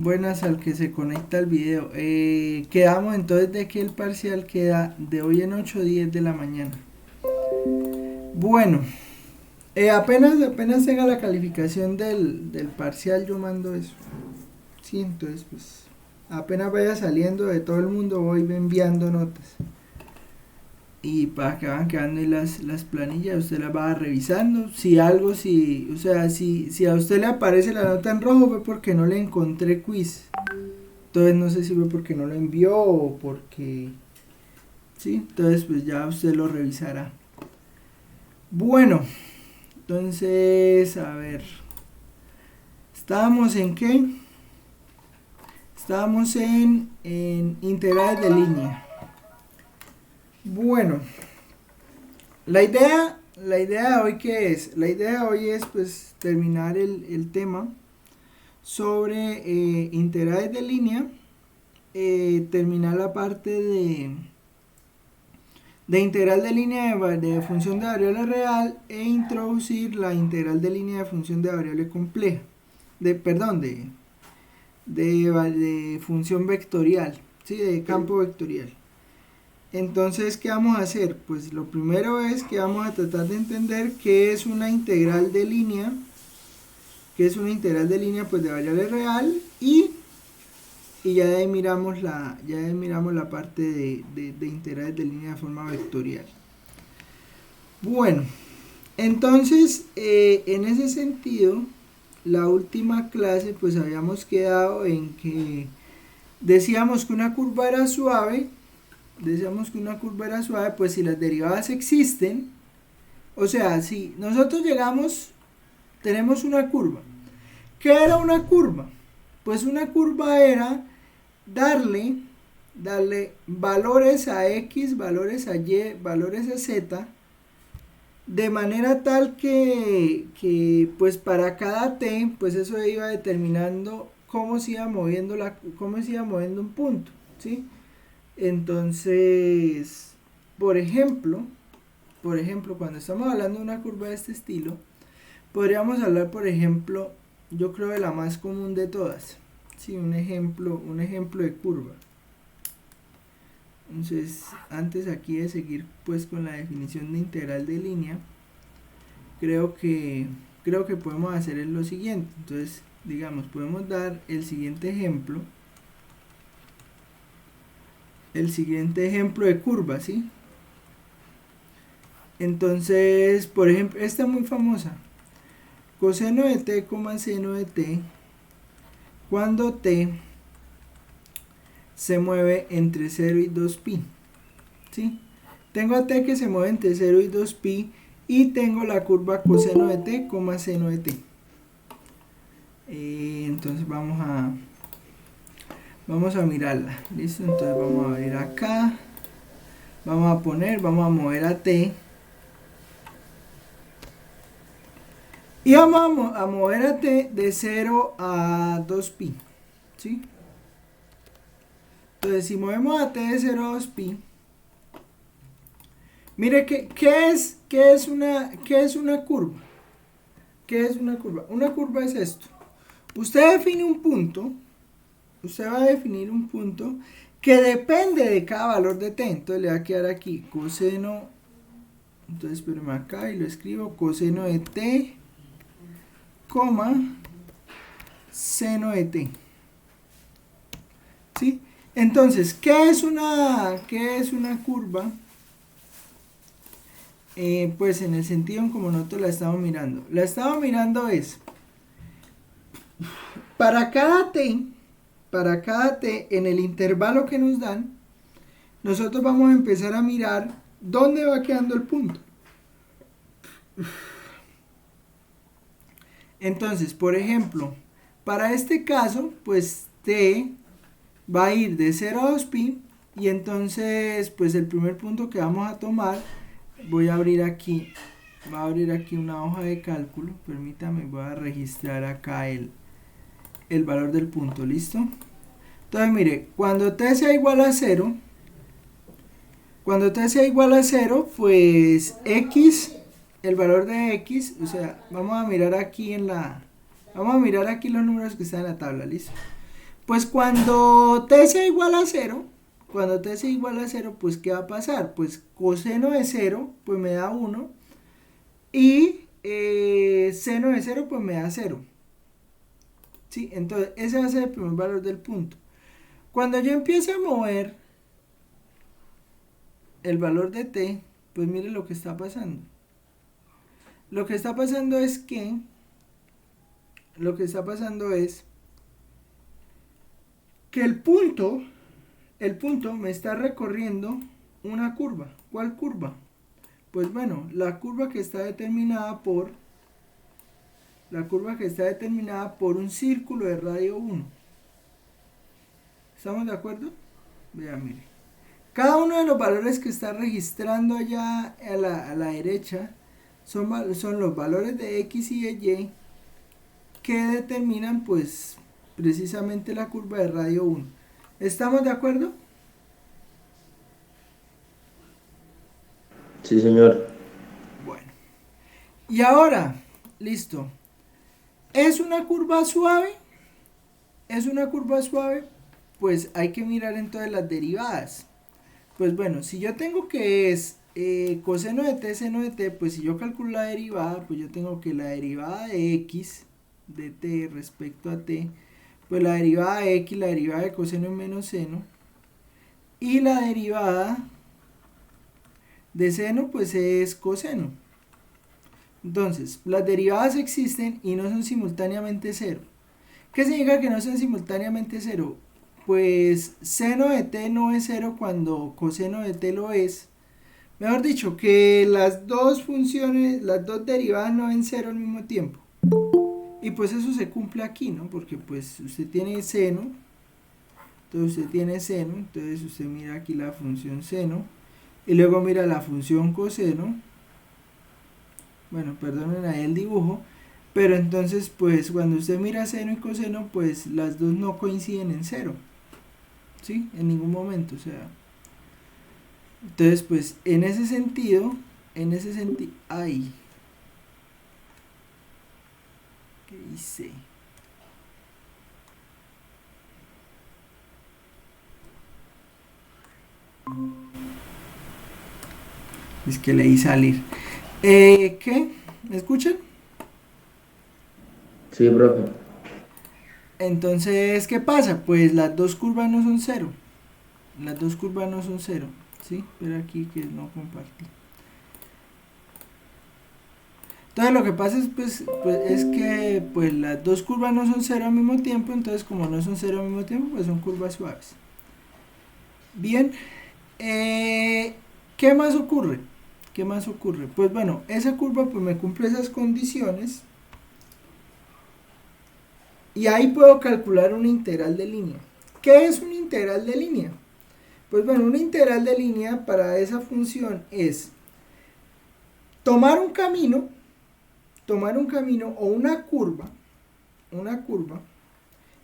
Buenas al que se conecta al video. Quedamos entonces de que el parcial queda de hoy en 8:10 de la mañana. Bueno, apenas tenga la calificación del parcial yo mando eso. Sí, entonces pues apenas vaya saliendo de todo el mundo voy enviando notas. Y para que van quedando ahí las planillas, usted las va revisando. Si algo, si a usted le aparece la nota en rojo fue porque no le encontré quiz. Entonces no sé si fue porque no lo envió o porque... Sí, entonces pues ya usted lo revisará. Bueno, entonces, a ver. ¿Estábamos en qué? Estábamos en integrales de línea. Bueno, la idea de hoy ¿qué es? La idea de hoy es pues terminar el tema sobre integrales de línea. Terminar la parte de integral de línea de función de variable real e introducir la integral de línea de función de variable compleja. De función vectorial, ¿sí? De campo vectorial. Entonces, ¿qué vamos a hacer? Pues lo primero es que vamos a tratar de entender qué es una integral de línea, pues de variable real y ya de ahí miramos la parte de integrales de línea de forma vectorial. Bueno, entonces en ese sentido, la última clase pues habíamos quedado en que decíamos que una curva era suave, pues si las derivadas existen, o sea, si nosotros tenemos una curva. ¿Qué era una curva? Pues una curva era darle valores a X, valores a Y, valores a Z, de manera tal que pues para cada T, pues eso iba determinando cómo se iba moviendo un punto, ¿sí? Entonces, por ejemplo, cuando estamos hablando de una curva de este estilo, podríamos hablar, por ejemplo, yo creo de la más común de todas, ¿sí? Un ejemplo de curva. Entonces, antes aquí de seguir pues con la definición de integral de línea, creo que podemos hacer lo siguiente. Entonces, digamos, podemos dar el siguiente ejemplo de curva, ¿sí? Entonces, por ejemplo, esta es muy famosa. Coseno de t, seno de t, cuando t se mueve entre 0 y 2pi, ¿sí? Tengo a t que se mueve entre 0 y 2pi y tengo la curva coseno de t, seno de t. Entonces vamos a mirarla, ¿listo? Entonces vamos a ver acá, vamos a mover a t y vamos a mover a t de 0 a 2pi, ¿sí? Entonces si movemos a t de 0 a 2pi, mire ¿qué es una curva? ¿Qué es una curva? Una curva es esto. Usted va a definir un punto que depende de cada valor de t. Entonces le va a quedar aquí coseno, entonces espérame acá y lo escribo, coseno de t, seno de t. ¿Sí? Entonces, ¿qué es una curva? Pues en el sentido en como nosotros la estamos mirando. La estamos mirando es, para cada t, en el intervalo que nos dan, nosotros vamos a empezar a mirar dónde va quedando el punto. Entonces, por ejemplo, para este caso, pues t va a ir de 0 a 2pi y entonces, pues el primer punto que vamos a tomar, voy a abrir aquí una hoja de cálculo, permítame, voy a registrar acá el valor del punto, ¿listo? Entonces, mire, cuando t sea igual a 0, pues x, el valor de x, o sea, vamos a mirar aquí los números que están en la tabla, ¿listo? Pues cuando t sea igual a 0, pues ¿qué va a pasar? Pues coseno de 0, pues me da 1, y seno de 0, pues me da 0. ¿Sí? Entonces, ese va a ser el primer valor del punto. Cuando yo empiece a mover el valor de t, pues mire lo que está pasando. Lo que está pasando es que el punto me está recorriendo una curva. ¿Cuál curva? Pues bueno, la curva que está determinada por un círculo de radio 1. ¿Estamos de acuerdo? Vean, mire. Cada uno de los valores que está registrando allá a la derecha son los valores de x y de y que determinan pues precisamente la curva de radio 1. ¿Estamos de acuerdo? Sí, señor. Bueno. Y ahora, listo. ¿Es una curva suave? Pues hay que mirar entonces las derivadas. Pues bueno, si yo tengo que es coseno de t, seno de t, pues si yo calculo la derivada, pues yo tengo que la derivada de x de t respecto a t, pues la derivada de x, la derivada de coseno es menos seno, y la derivada de seno pues es coseno. Entonces, las derivadas existen y no son simultáneamente cero. ¿Qué significa que no son simultáneamente cero? Pues seno de t no es cero cuando coseno de t lo es. Mejor dicho, que las dos funciones, las dos derivadas no en cero al mismo tiempo. Y pues eso se cumple aquí, ¿no? Porque pues usted tiene seno, entonces usted mira aquí la función seno, y luego mira la función coseno. Bueno, perdonen ahí el dibujo, pero entonces pues cuando usted mira seno y coseno, pues las dos no coinciden en cero, ¿sí? En ningún momento, o sea. Entonces pues en ese sentido, ay, ¿qué hice? Es que leí salir. ¿Qué? ¿Me escuchan? Sí, profe. Entonces, ¿qué pasa? Pues las dos curvas no son cero. ¿Sí? Pero aquí que no compartí. Entonces lo que pasa es, es que pues, las dos curvas no son cero al mismo tiempo, entonces como no son cero al mismo tiempo, pues son curvas suaves. Bien, ¿qué más ocurre? Pues bueno, esa curva pues me cumple esas condiciones y ahí puedo calcular una integral de línea. ¿Qué es una integral de línea? Pues bueno, una integral de línea para esa función es tomar un camino o una curva,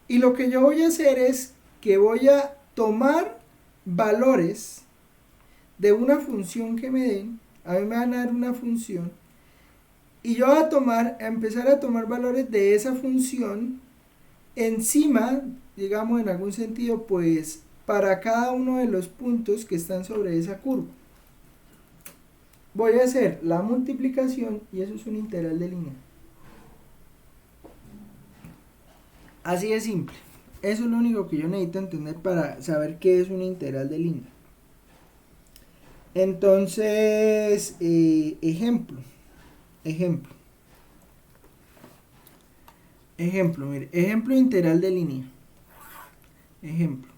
y lo que yo voy a hacer es que voy a tomar valores de una función que me den, a mí me van a dar una función, y yo voy a empezar a tomar valores de esa función encima, digamos en algún sentido, pues para cada uno de los puntos que están sobre esa curva. Voy a hacer la multiplicación y eso es una integral de línea. Así de simple. Eso es lo único que yo necesito entender para saber qué es una integral de línea. Entonces, ejemplo, mire, ejemplo integral de línea. Ejemplo.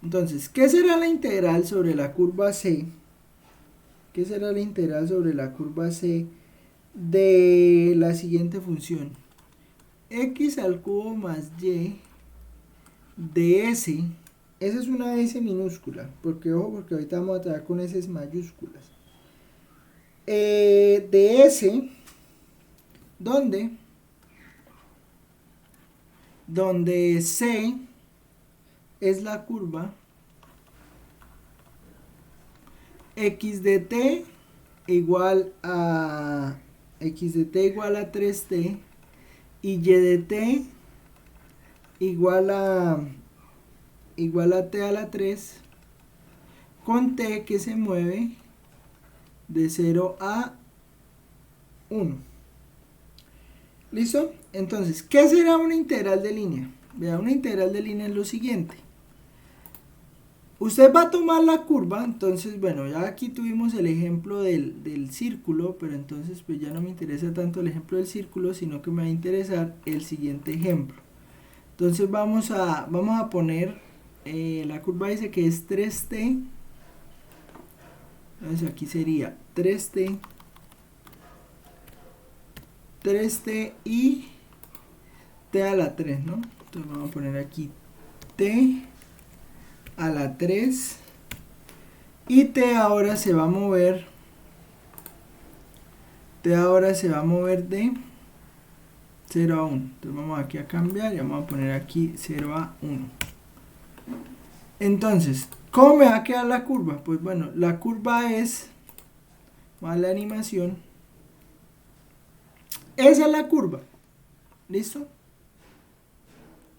Entonces, ¿qué será la integral sobre la curva C? De la siguiente función? X al cubo más Y de S. Esa es una S minúscula, porque ojo, porque ahorita vamos a trabajar con S mayúsculas. De S, donde C es la curva x de t igual a 3t y y de t igual a t a la 3 con t que se mueve de 0 a 1. ¿Listo? Entonces, ¿qué será una integral de línea? Vea, una integral de línea es lo siguiente. Usted va a tomar la curva, entonces, bueno, ya aquí tuvimos el ejemplo del círculo, pero entonces pues ya no me interesa tanto el ejemplo del círculo, sino que me va a interesar el siguiente ejemplo. Entonces vamos a poner, la curva dice que es 3t, entonces aquí sería 3t y t a la 3, ¿no? Entonces vamos a poner aquí t a la 3 y t ahora se va a mover de 0 a 1. Entonces vamos aquí a cambiar y vamos a poner aquí 0 a 1. Entonces, ¿cómo me va a quedar la curva? Pues bueno, la curva es, más la animación, esa es la curva, ¿listo?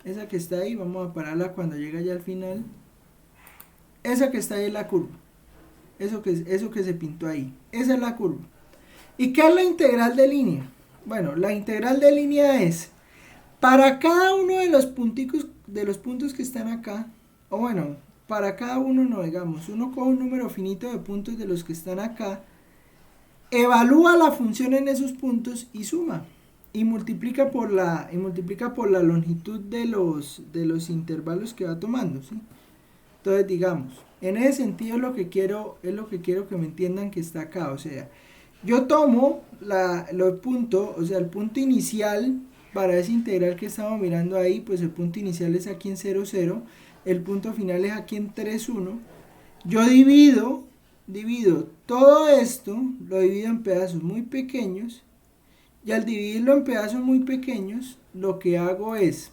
Esa que está ahí, vamos a pararla cuando llegue ya al final. Esa que está ahí es la curva. Eso que se pintó ahí. Esa es la curva. ¿Y qué es la integral de línea? Bueno, la integral de línea es, para cada uno de los punticos, de los puntos que están acá, o bueno, para cada uno no, digamos, uno coge un número finito de puntos de los que están acá, evalúa la función en esos puntos y suma. Y multiplica por la longitud de los intervalos que va tomando, ¿sí? Entonces, digamos, en ese sentido es lo que quiero que me entiendan que está acá. O sea, yo tomo los puntos, o sea, el punto inicial para esa integral que estamos mirando ahí, pues el punto inicial es aquí en 0, 0, el punto final es aquí en 3, 1. Yo divido todo esto, lo divido en pedazos muy pequeños, y al dividirlo en pedazos muy pequeños, lo que hago es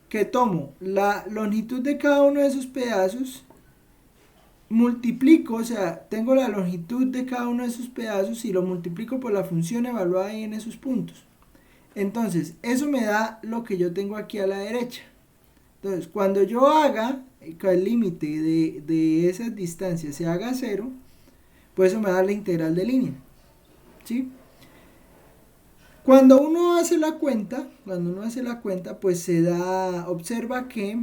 que tomo la longitud de cada uno de esos pedazos, multiplico, o sea, tengo la longitud de cada uno de esos pedazos y lo multiplico por la función evaluada ahí en esos puntos. Entonces, eso me da lo que yo tengo aquí a la derecha. Entonces, cuando yo haga que el límite de esas distancias se haga 0, pues eso me da la integral de línea, ¿sí? Cuando uno hace la cuenta, pues se da, observa que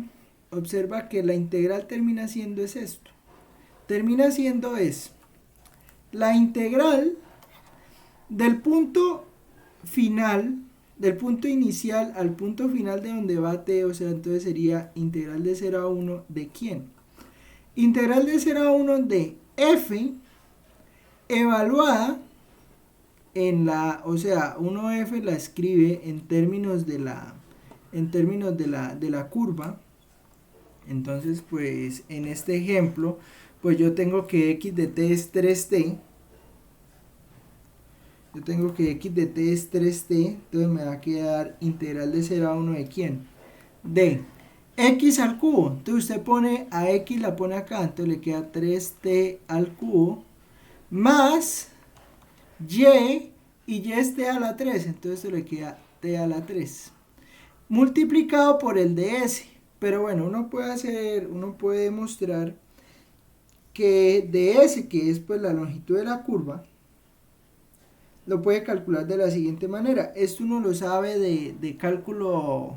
la integral termina siendo es esto. Termina siendo es la integral del punto final, del punto inicial al punto final de donde va t, o sea, entonces sería integral de 0 a 1 de ¿quién? Integral de 0 a 1 de f evaluada en la, o sea, 1f la escribe en términos de la curva. Entonces, pues en este ejemplo, pues yo tengo que x de t es 3t. Entonces me va a quedar integral de 0 a 1 de ¿quién? De x al cubo. Entonces usted pone a x, la pone acá, entonces le queda 3t al cubo más y es t a la 3, entonces esto le queda t a la 3 multiplicado por el de s. Pero bueno, uno puede demostrar que ds, que es pues la longitud de la curva, lo puede calcular de la siguiente manera. Esto uno lo sabe de cálculo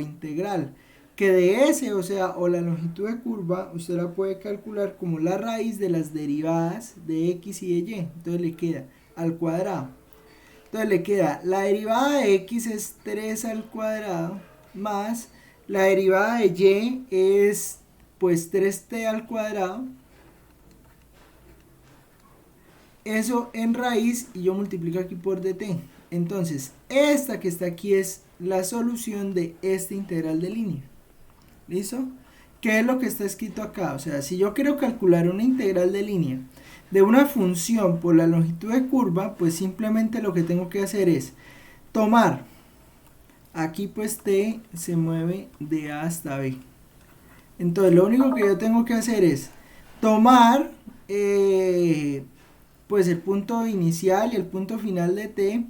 integral, que ds, o sea, o la longitud de curva, usted la puede calcular como la raíz de las derivadas de x y de y. Entonces le queda al cuadrado. Entonces le queda la derivada de x es 3 al cuadrado más la derivada de y es pues 3t al cuadrado. Eso en raíz y yo multiplico aquí por dt. Entonces, esta que está aquí es la solución de esta integral de línea. ¿Listo? ¿Qué es lo que está escrito acá? O sea, si yo quiero calcular una integral de línea de una función por la longitud de curva, pues simplemente lo que tengo que hacer es tomar, aquí pues t se mueve de A hasta B. Entonces lo único que yo tengo que hacer es tomar pues el punto inicial y el punto final de t,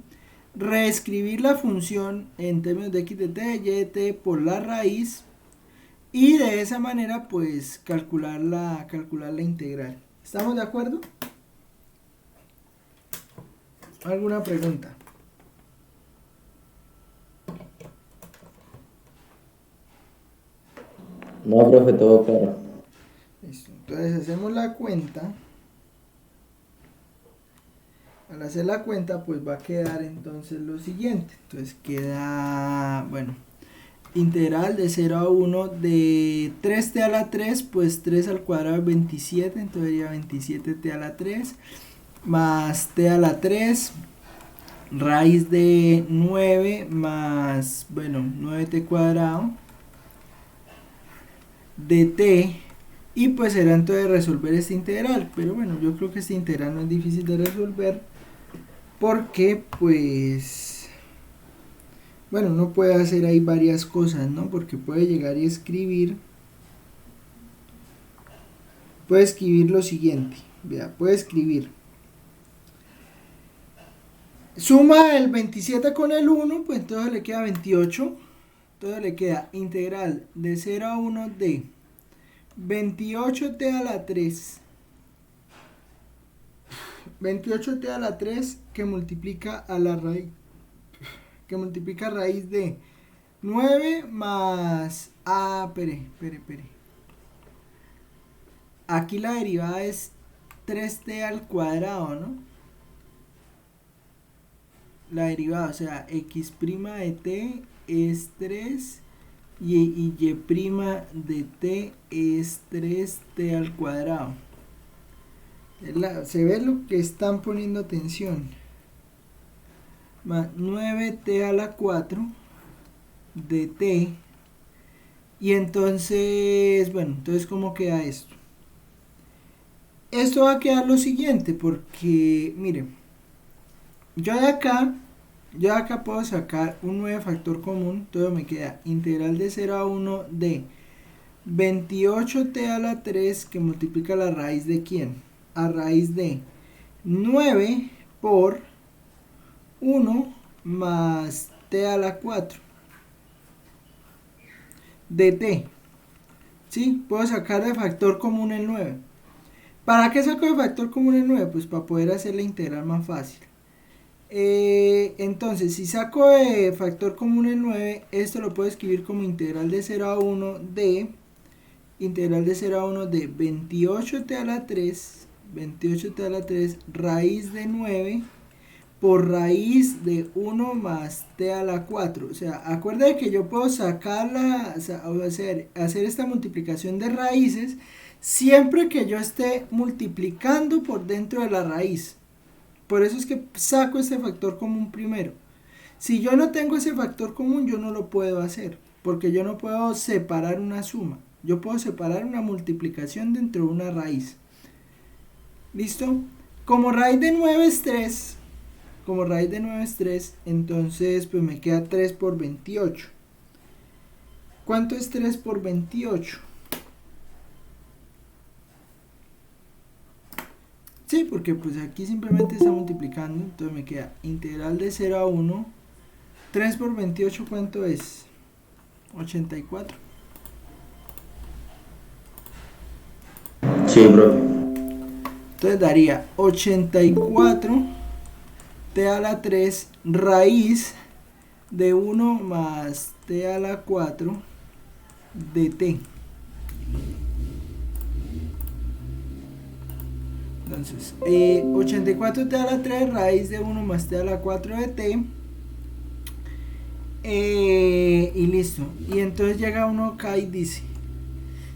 reescribir la función en términos de x de t, y de t por la raíz, y de esa manera pues calcular la integral. ¿Estamos de acuerdo? ¿Alguna pregunta? No, profe, todo claro. Listo. Entonces hacemos la cuenta. Al hacer la cuenta pues va a quedar entonces lo siguiente. Entonces queda, bueno, integral de 0 a 1 de 3t a la 3, pues 3 al cuadrado es 27, entonces sería 27t a la 3, más t a la 3, raíz de 9 más, bueno, 9t cuadrado de t, y pues será entonces resolver esta integral, pero bueno, yo creo que esta integral no es difícil de resolver, porque pues, bueno, uno puede hacer ahí varias cosas, ¿no? Porque puede llegar y escribir lo siguiente, vea, puede escribir suma el 27 con el 1, pues entonces le queda 28, entonces le queda integral de 0 a 1 de 28t a la 3, 28t a la 3 que multiplica a la raíz, que multiplica raíz de 9 más, espere, aquí la derivada es 3t al cuadrado, ¿no? La derivada, o sea, x' de t es 3 y y' de t es 3t al cuadrado. Se ve lo que están poniendo atención. Más 9t a la 4 de t. Y entonces, bueno, entonces ¿cómo queda esto? Esto va a quedar lo siguiente, porque, miren, yo de acá puedo sacar un 9 factor común, entonces me queda integral de 0 a 1 de 28t a la 3 que multiplica la raíz de ¿quién? A raíz de 9 por 1 más t a la 4 de t. ¿Sí? Puedo sacar de factor común el 9. ¿Para qué saco de factor común el 9? Pues para poder hacer la integral más fácil. Entonces, si saco de factor común el 9, esto lo puedo escribir como integral de 0 a 1 de 28t a la 3, 28t a la 3 raíz de 9 por raíz de 1 más t a la 4. O sea, acuérdense que yo puedo sacarla, o hacer esta multiplicación de raíces siempre que yo esté multiplicando por dentro de la raíz. Por eso es que saco este factor común primero. Si yo no tengo ese factor común, yo no lo puedo hacer, porque yo no puedo separar una suma. Yo puedo separar una multiplicación dentro de una raíz. ¿Listo? Como raíz de 9 es 3, entonces pues me queda 3 por 28. ¿Cuánto es 3 por 28? Sí, porque pues aquí simplemente está multiplicando, entonces me queda integral de 0 a 1. 3 por 28, ¿cuánto es? 84. Sí, profe. Entonces daría 84 t a la 3 raíz de 1 más t a la 4 de t. Entonces, 84t a la 3 raíz de 1 más t a la 4 de t. Y listo. Y entonces llega uno acá y dice,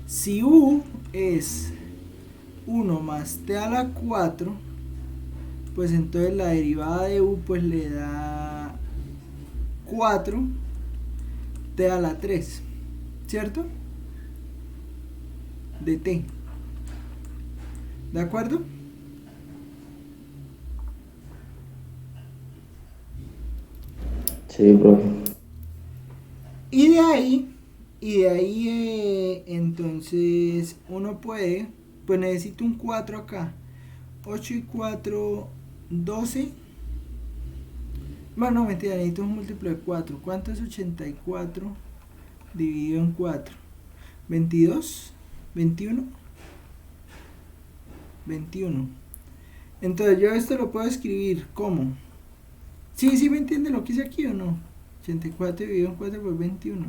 si u es 1 más t a la 4, pues entonces la derivada de u pues le da 4 t a la 3, ¿cierto? De t. ¿De acuerdo? Sí, profe. Y de ahí, entonces uno puede, pues necesito un 4 acá. 8 y 4, 12. Bueno, no, mentira, necesito un múltiplo de 4. ¿Cuánto es 84 dividido en 4? 22, 21, 21. Entonces yo esto lo puedo escribir como. Sí, sí me entiende lo que hice aquí o no. 84 dividido en 4 por 21.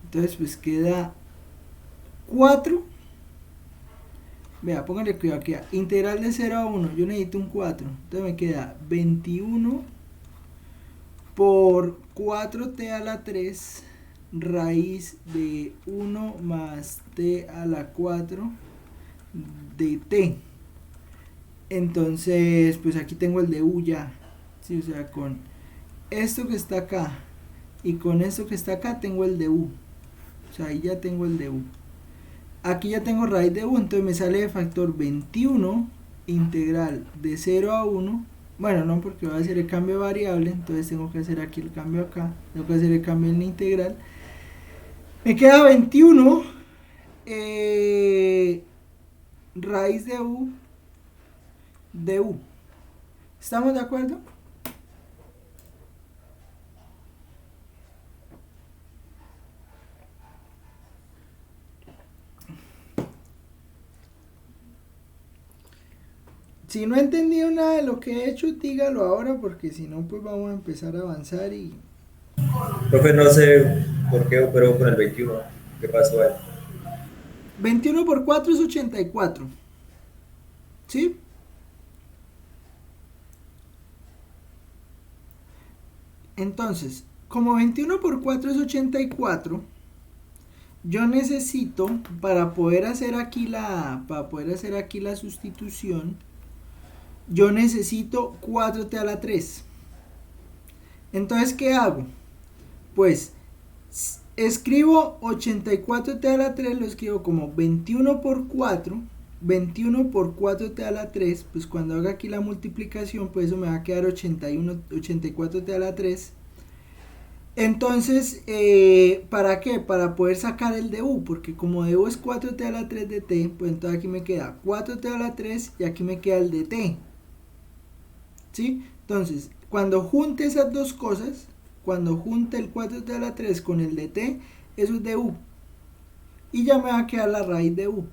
Entonces pues queda 4. Vea, póngale cuidado aquí. Integral de 0 a 1. Yo necesito un 4. Entonces me queda 21 por 4t a la 3 raíz de 1 más t a la 4 de t. Entonces, pues aquí tengo el de u ya. Sí, o sea, con esto que está acá y con esto que está acá tengo el de u. O sea, ahí ya tengo el de u. Aquí ya tengo raíz de u, entonces me sale de factor 21 integral de 0 a 1. Bueno, no, porque voy a hacer el cambio de variable, entonces tengo que hacer aquí el cambio acá. Tengo que hacer el cambio en la integral. Me queda 21 raíz de u de u. ¿Estamos de acuerdo? Si no he entendido nada de lo que he hecho, dígalo ahora, porque si no, pues vamos a empezar a avanzar y... Profe, no sé por qué operó con el 21. ¿Qué pasó ahí? 21 por 4 es 84. ¿Sí? Entonces, como 21 por 4 es 84, yo necesito, para poder hacer aquí la sustitución, yo necesito 4t a la 3. Entonces, ¿qué hago? Pues, escribo 84t a la 3, lo escribo como 21 por 4, 21 por 4t a la 3, pues cuando haga aquí la multiplicación, pues eso me va a quedar 84t a la 3. Entonces, ¿para qué? Para poder sacar el de u, porque como de u es 4t a la 3 de t, pues entonces aquí me queda 4t a la 3 y aquí me queda el de t. ¿Sí? Entonces, cuando junte esas dos cosas, cuando junte el 4t a la 3 con el de t, eso es de u. Y ya me va a quedar la raíz de u.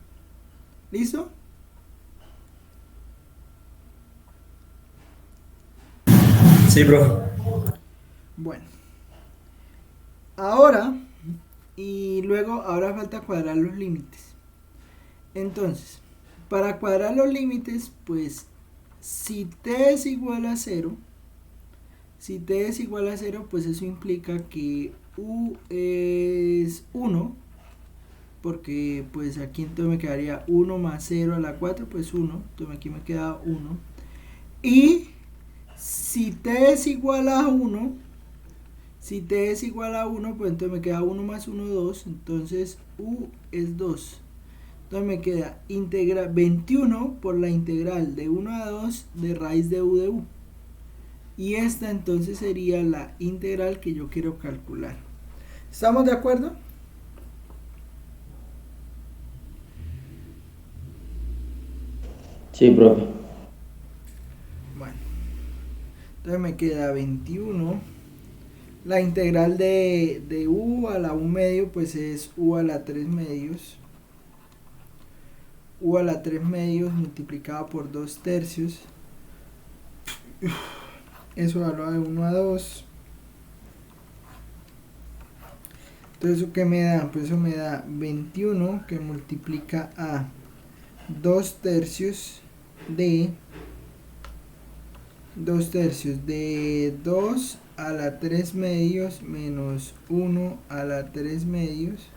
¿Listo? Sí, profe. Bueno. Ahora, y luego, ahora falta cuadrar los límites. Entonces, para cuadrar los límites, pues, si t es igual a 0, pues eso implica que u es 1, porque pues aquí entonces me quedaría 1 más 0 a la 4, pues 1, entonces aquí me queda 1. Y si t es igual a 1, pues entonces me queda 1 más 1, 2, entonces u es 2. Entonces me queda 21 por la integral de 1 a 2 de raíz de u. Y esta entonces sería la integral que yo quiero calcular. ¿Estamos de acuerdo? Sí, profe. Bueno, entonces me queda 21. La integral de u a la 1 medio pues es u a la 3 medios. U a la 3 medios multiplicado por 2 tercios. Eso va de 1 a 2. Entonces, ¿eso qué me da? Pues eso me da 21 que multiplica a 2 tercios de 2 a la 3 medios menos 1 a la 3 medios.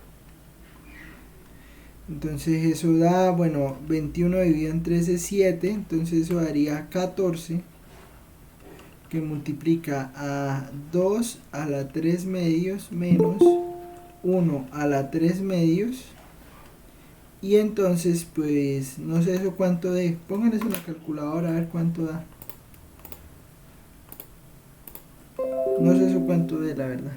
Entonces eso da, bueno, 21 dividido en 3 es 7, entonces eso daría 14, que multiplica a 2 a la 3 medios menos 1 a la 3 medios. Y entonces, pues, no sé eso cuánto de. Pónganle eso en la calculadora a ver cuánto da. No sé eso cuánto de, la verdad.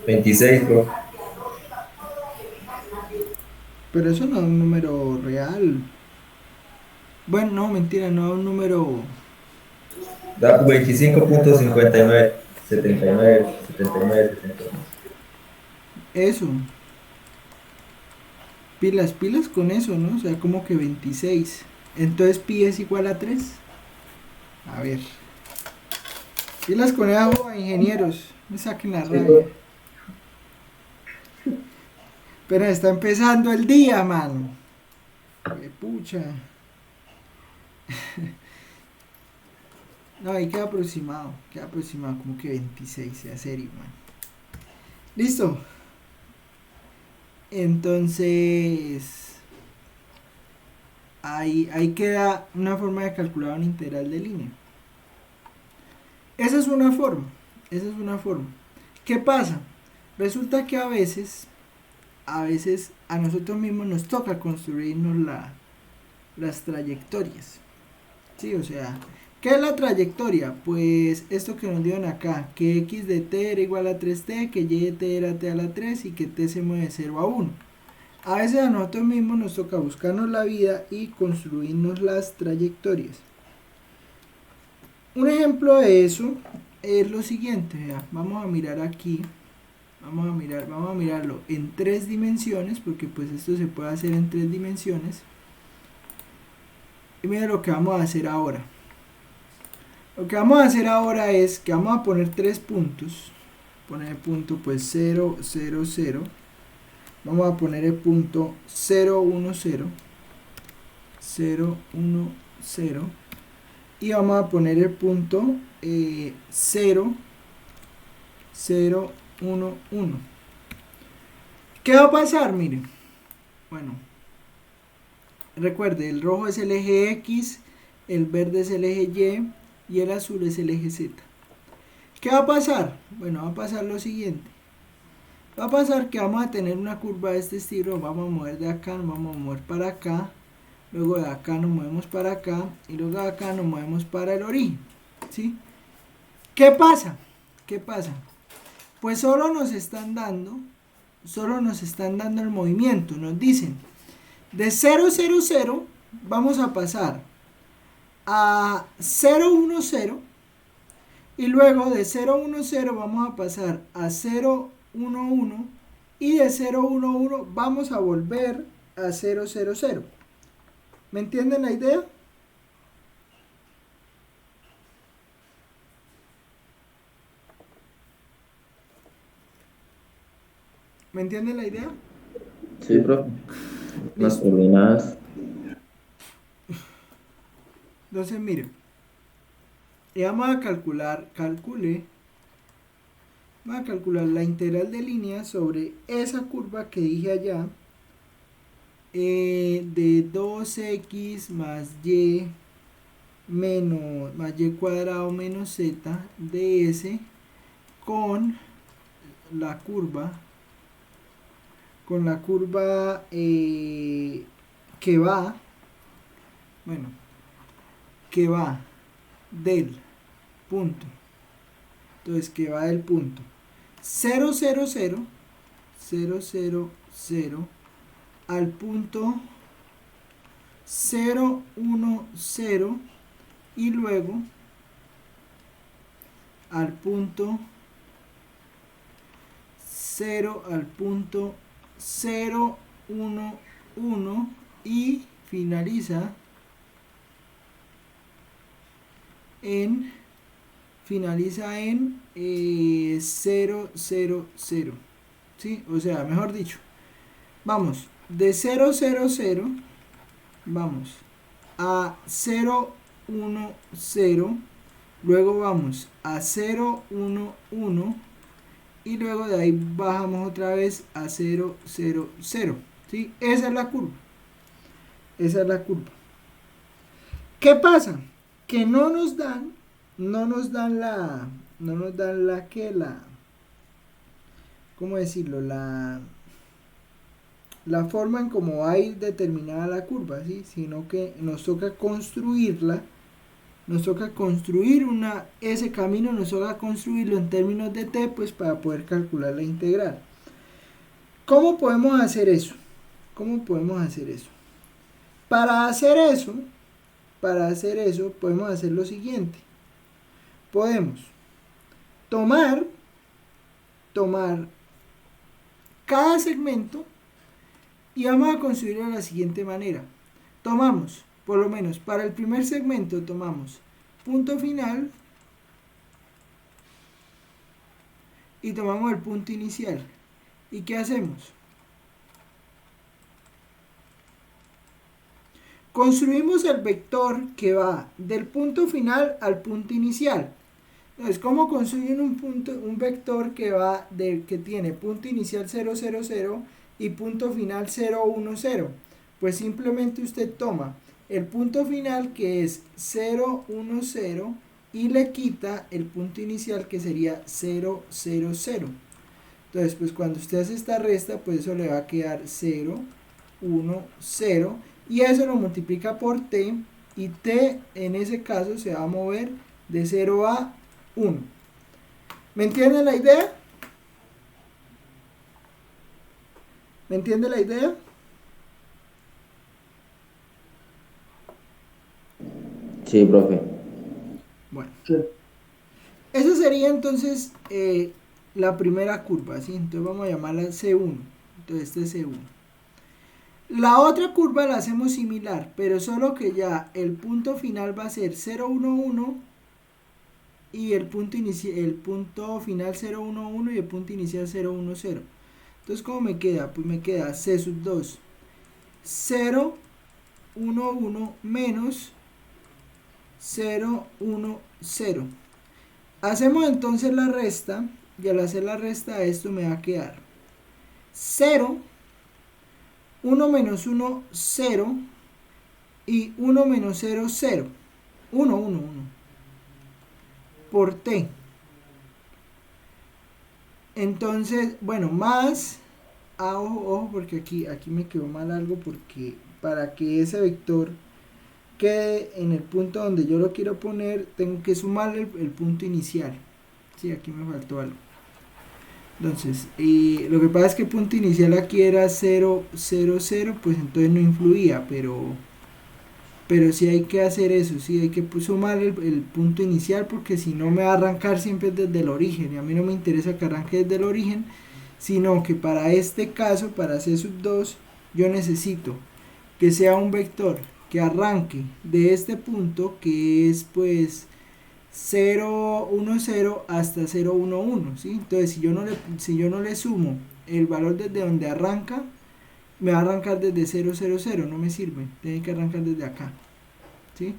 26, profe. Pero eso no es un número real. Bueno, no, mentira, no es un número. Da 25.59, 79, 79, 79. Eso. Pilas, pilas con eso, ¿no? O sea, como que 26. Entonces pi es igual a 3. A ver. Pilas con eso, ingenieros. Me saquen la Sí, rabia. profe. Pero está empezando el día, mano. Pucha. No, ahí queda aproximado, como que 26, sea serio, man. Listo. Entonces, ahí queda una forma de calcular una integral de línea. Esa es una forma, esa es una forma. ¿Qué pasa? Resulta que a veces a nosotros mismos nos toca construirnos las trayectorias. Sí, o sea, ¿qué es la trayectoria? Pues esto que nos dieron acá, que x de t era igual a 3t, que y de t era t a la 3 y que t se mueve de 0 a 1. A veces a nosotros mismos nos toca buscarnos la vida y construirnos las trayectorias. Un ejemplo de eso es lo siguiente, vea, vamos a mirar aquí, vamos a mirarlo en 3 dimensiones, porque pues esto se puede hacer en 3 dimensiones. Y mira lo que vamos a hacer ahora. Lo que vamos a hacer ahora es que vamos a poner 3 puntos. Poner el punto pues 0, 0, 0. Vamos a poner el punto 0, 1, 0. 0, 1, 0. Y vamos a poner el punto 0, 0, 1, 1. ¿Qué va a pasar? Miren. Bueno, recuerde, el rojo es el eje X, el verde es el eje Y el azul es el eje Z. ¿Qué va a pasar? Bueno, va a pasar lo siguiente. Va a pasar que vamos a tener una curva de este estilo, vamos a mover de acá, nos vamos a mover para acá, luego de acá nos movemos para acá y luego de acá nos movemos para el origen, ¿sí? ¿Qué pasa? ¿Qué pasa? Pues solo nos están dando el movimiento, nos dicen, de 0, 0, 0 vamos a pasar a 0, 1, 0 y luego de 0, 1, 0 vamos a pasar a 0, 1, 1 y de 0, 1, 1 vamos a volver a 0, 0, 0. ¿Me entienden la idea? ¿Me entienden la idea? Sí, profe. Unas Listo. coordenadas. Entonces, miren, vamos a vamos a calcular la integral de línea sobre esa curva que dije allá, de 2x más y más y cuadrado menos z ds con la curva que va, bueno, que va del punto, entonces que va del punto 0, 0, 0, 0, 0, 0 al punto 0, 1, 0 y luego al punto 0 al punto 0, 1, 1 y finaliza en 0, 0, 0. ¿Sí? O sea, mejor dicho, vamos de 0, 0, 0, vamos a 0, 1, 0, luego vamos a 0, 1, 1 y luego de ahí bajamos otra vez a 0, 0, 0. ¿Sí? Esa es la curva. Esa es la curva. ¿Qué pasa? Que no nos dan ¿cómo decirlo? La forma en cómo va a ir determinada la curva, ¿sí? Sino que nos toca construirla nos toca construir ese camino, nos toca construirlo en términos de t, pues para poder calcular la integral. ¿Cómo podemos hacer eso? ¿Cómo podemos hacer eso? Para hacer eso podemos hacer lo siguiente. Podemos tomar cada segmento y vamos a construirlo de la siguiente manera. Tomamos, por lo menos para el primer segmento, tomamos punto final y tomamos el punto inicial. ¿Y qué hacemos? Construimos el vector que va del punto final al punto inicial. Entonces, ¿cómo construyen un vector que tiene punto inicial 0, 0, 0 y punto final 0, 1, 0? Pues simplemente usted toma el punto final, que es 0, 1, 0, y le quita el punto inicial, que sería 0, 0, 0. Entonces, pues cuando usted hace esta resta, pues eso le va a quedar 0, 1, 0, y eso lo multiplica por t, y t en ese caso se va a mover de 0 a 1. ¿Me entienden la idea? ¿Me entiende la idea? Sí, profe. Bueno, Sí. esa sería entonces la primera curva, ¿sí? Entonces vamos a llamarla C1. Entonces este es C1. La otra curva la hacemos similar, pero solo que ya el punto final va a ser 0, 1, 1 y el punto final 0, 1, 1 y el punto inicial 0, 1, 0. Entonces, ¿cómo me queda? Pues me queda C sub 2 0, 1, 1 menos 0, 1, 0. Hacemos entonces la resta, y al hacer la resta esto me va a quedar 0, 1 menos 1, 0, y 1 menos 0, 0. 1, 1, 1. Por t. Entonces, bueno, más, ojo, porque aquí me quedó mal algo, porque para que ese vector quede en el punto donde yo lo quiero poner, tengo que sumarle el punto inicial. Sí, aquí me faltó algo. Entonces, lo que pasa es que el punto inicial aquí era 0, 0, 0, pues entonces no influía, pero sí hay que hacer eso, sí hay que sumar el punto inicial, porque si no me va a arrancar siempre desde el origen, y a mí no me interesa que arranque desde el origen, sino que para este caso, para C sub 2, yo necesito que sea un vector que arranque de este punto, que es pues 0, 1, 0 hasta 0, 1, 1, ¿sí? Entonces si yo no le sumo el valor desde donde arranca, me va a arrancar desde 0, 0, 0, no me sirve, tiene que arrancar desde acá, ¿sí?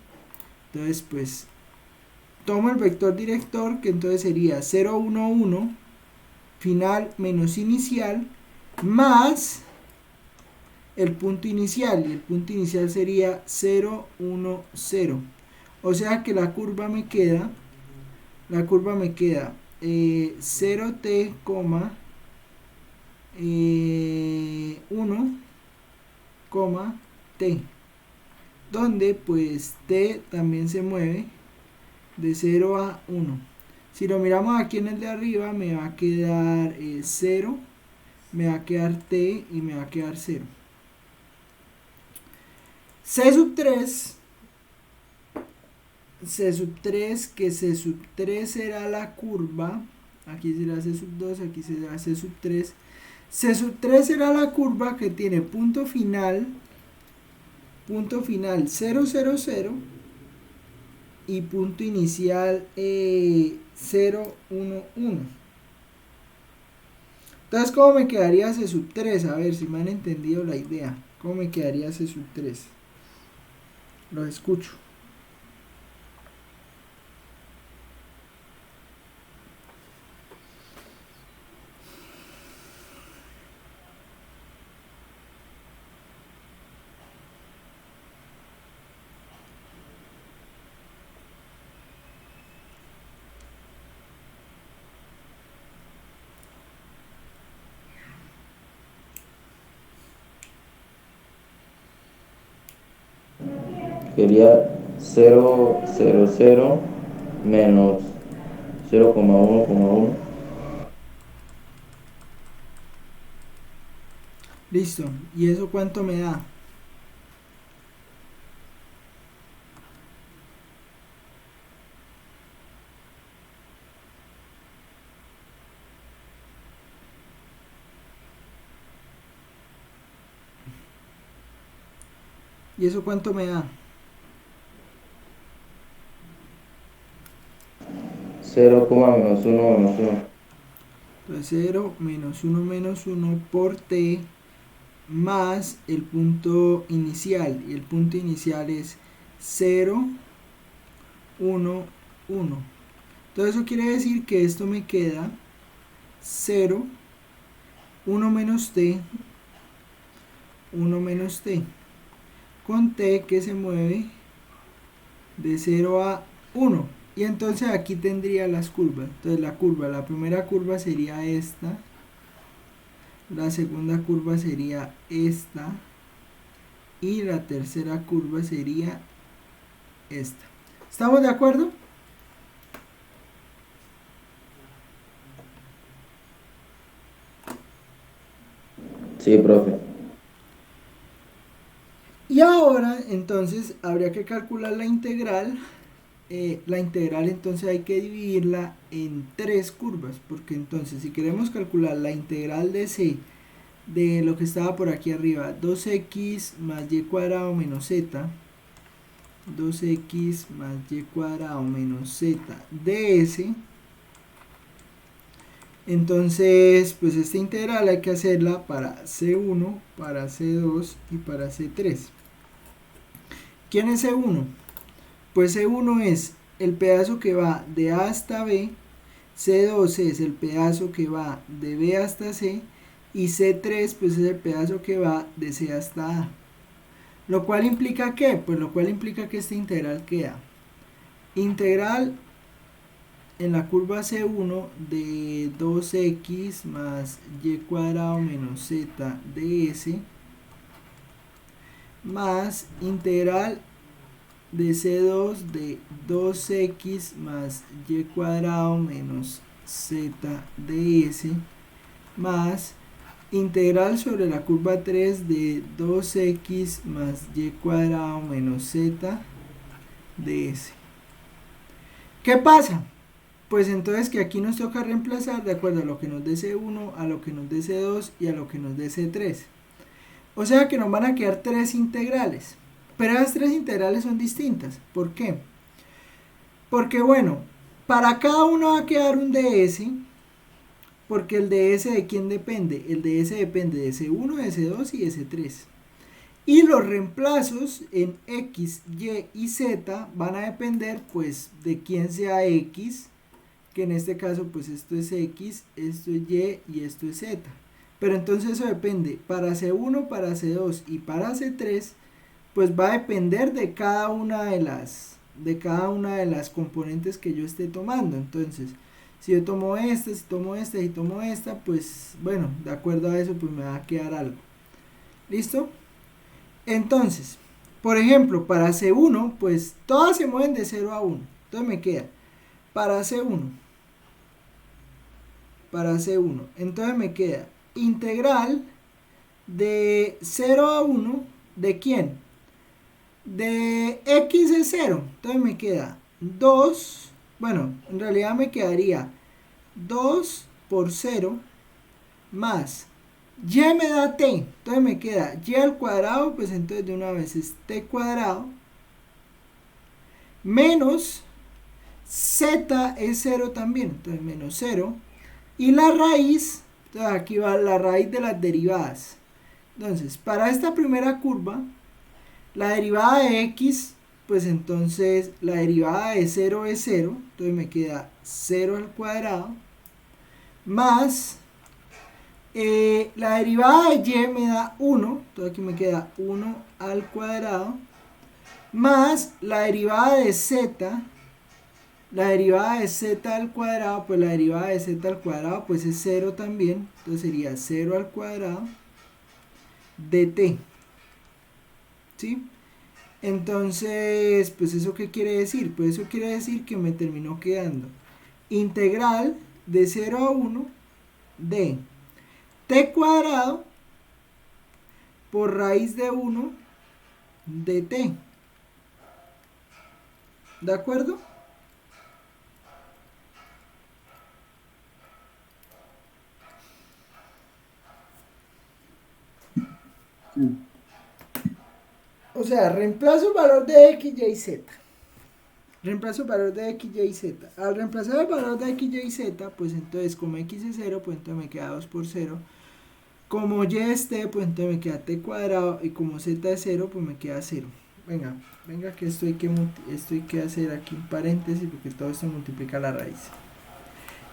Entonces pues tomo el vector director, que entonces sería 0, 1, 1 final menos inicial, más el punto inicial, y el punto inicial sería 0, 1, 0. O sea que la curva me queda 0t, 1, t, donde pues t también se mueve de 0 a 1. Si lo miramos aquí en el de arriba, me va a quedar 0, me va a quedar t y me va a quedar 0. C sub 3, que C sub 3 será la curva, aquí será C sub 2, aquí será C sub 3. C sub 3 será la curva que tiene punto final 0, 0, 0 y punto inicial 0, 1, 1. Entonces, ¿cómo me quedaría C sub 3? A ver si me han entendido la idea. ¿Cómo me quedaría C sub 3? Los escucho. Quería 0,00 menos 0,1,1. Listo. ¿Y eso cuánto me da? ¿Y eso cuánto me da? 0, menos 1 menos 1. Entonces 0 menos 1 por t más el punto inicial. Y el punto inicial es 0, 1, 1. Entonces eso quiere decir que esto me queda 0, 1 menos t, 1 menos t, con t que se mueve de 0 a 1. Y entonces aquí tendría las curvas. Entonces la primera curva sería esta, la segunda curva sería esta y la tercera curva sería esta. ¿Estamos de acuerdo? Sí, profe. Y ahora entonces habría que calcular la integral. La integral entonces hay que dividirla en tres curvas, porque entonces si queremos calcular la integral de c de lo que estaba por aquí arriba, 2x más y cuadrado menos z, 2x más y cuadrado menos z ds, entonces pues esta integral hay que hacerla para c1, para c2 y para c3. ¿Quién es c1? Pues C1 es el pedazo que va de A hasta B, C2 es el pedazo que va de B hasta C y C3 pues es el pedazo que va de C hasta A. Lo cual implica ¿qué? Pues lo cual implica que esta integral queda integral en la curva C1 de 2x más y cuadrado menos z ds más integral de C2 de 2x más y cuadrado menos z ds más integral sobre la curva 3 de 2x más y cuadrado menos z ds. ¿Qué pasa? Pues entonces que aquí nos toca reemplazar de acuerdo a lo que nos dé C1, a lo que nos dé C2 y a lo que nos dé C3. O sea que nos van a quedar tres integrales. Pero esas tres integrales son distintas. ¿Por qué? Porque bueno, para cada uno va a quedar un ds, porque el ds ¿de quién depende? El ds depende de C1, de C2 y de C3. Y los reemplazos en x, y y z van a depender pues de quién sea x, que en este caso pues esto es x, esto es y esto es z. Pero entonces eso depende para C1, para C2 y para C3, pues va a depender de cada una de las componentes que yo esté tomando. Entonces, si yo tomo esta, si tomo esta y tomo esta, pues bueno, de acuerdo a eso pues me va a quedar algo. ¿Listo? Entonces, por ejemplo, para C1, pues todas se mueven de 0 a 1. Entonces me queda para C1, entonces me queda integral de 0 a 1, ¿de quién? De x es 0, entonces me queda 2, bueno, en realidad me quedaría 2 por 0 más y me da t, entonces me queda y al cuadrado, pues entonces de una vez es t cuadrado, menos z es 0 también, entonces menos 0, y la raíz, entonces aquí va la raíz de las derivadas. Entonces, para esta primera curva, la derivada de x, pues entonces la derivada de 0 es 0, entonces me queda 0 al cuadrado, más la derivada de y me da 1, entonces aquí me queda 1 al cuadrado, más la derivada de z, al cuadrado, pues la derivada de z al cuadrado pues es 0 también, entonces sería 0 al cuadrado de t, ¿sí? Entonces, pues ¿eso qué quiere decir? Pues eso quiere decir que me terminó quedando integral de 0 a 1 de t cuadrado por raíz de 1 de t. ¿De acuerdo? O sea, reemplazo el valor de x, y, z. Reemplazo el valor de x, y, z. Al reemplazar el valor de x, y, z, pues entonces como x es 0, pues entonces me queda 2 por 0. Como y es t, pues entonces me queda t cuadrado. Y como z es 0, pues me queda 0. Venga que esto hay que hacer aquí un paréntesis porque todo esto multiplica la raíz.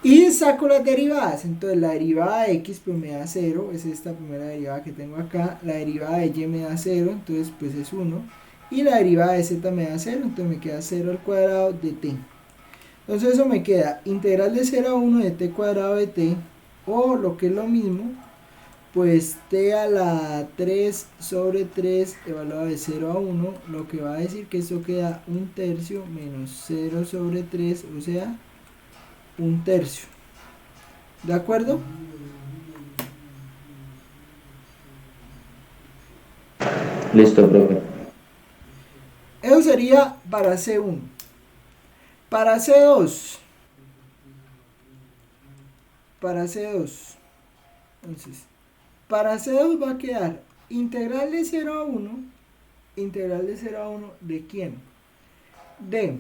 Y saco las derivadas. Entonces la derivada de x pues me da 0. Es esta primera derivada que tengo acá. La derivada de y me da 0. Entonces pues es 1. Y la derivada de z me da 0. Entonces me queda 0 al cuadrado de t. Entonces eso me queda integral de 0 a 1 de t cuadrado de t. O lo que es lo mismo, pues t a la 3 sobre 3 evaluado de 0 a 1. Lo que va a decir que esto queda 1/3 menos 0 sobre 3. O sea, 1/3. ¿De acuerdo? Listo, profe. Eso sería para C1. Para C2. Entonces, para C2 va a quedar integral de 0 a 1. Integral de 0 a 1 ¿de quién? De,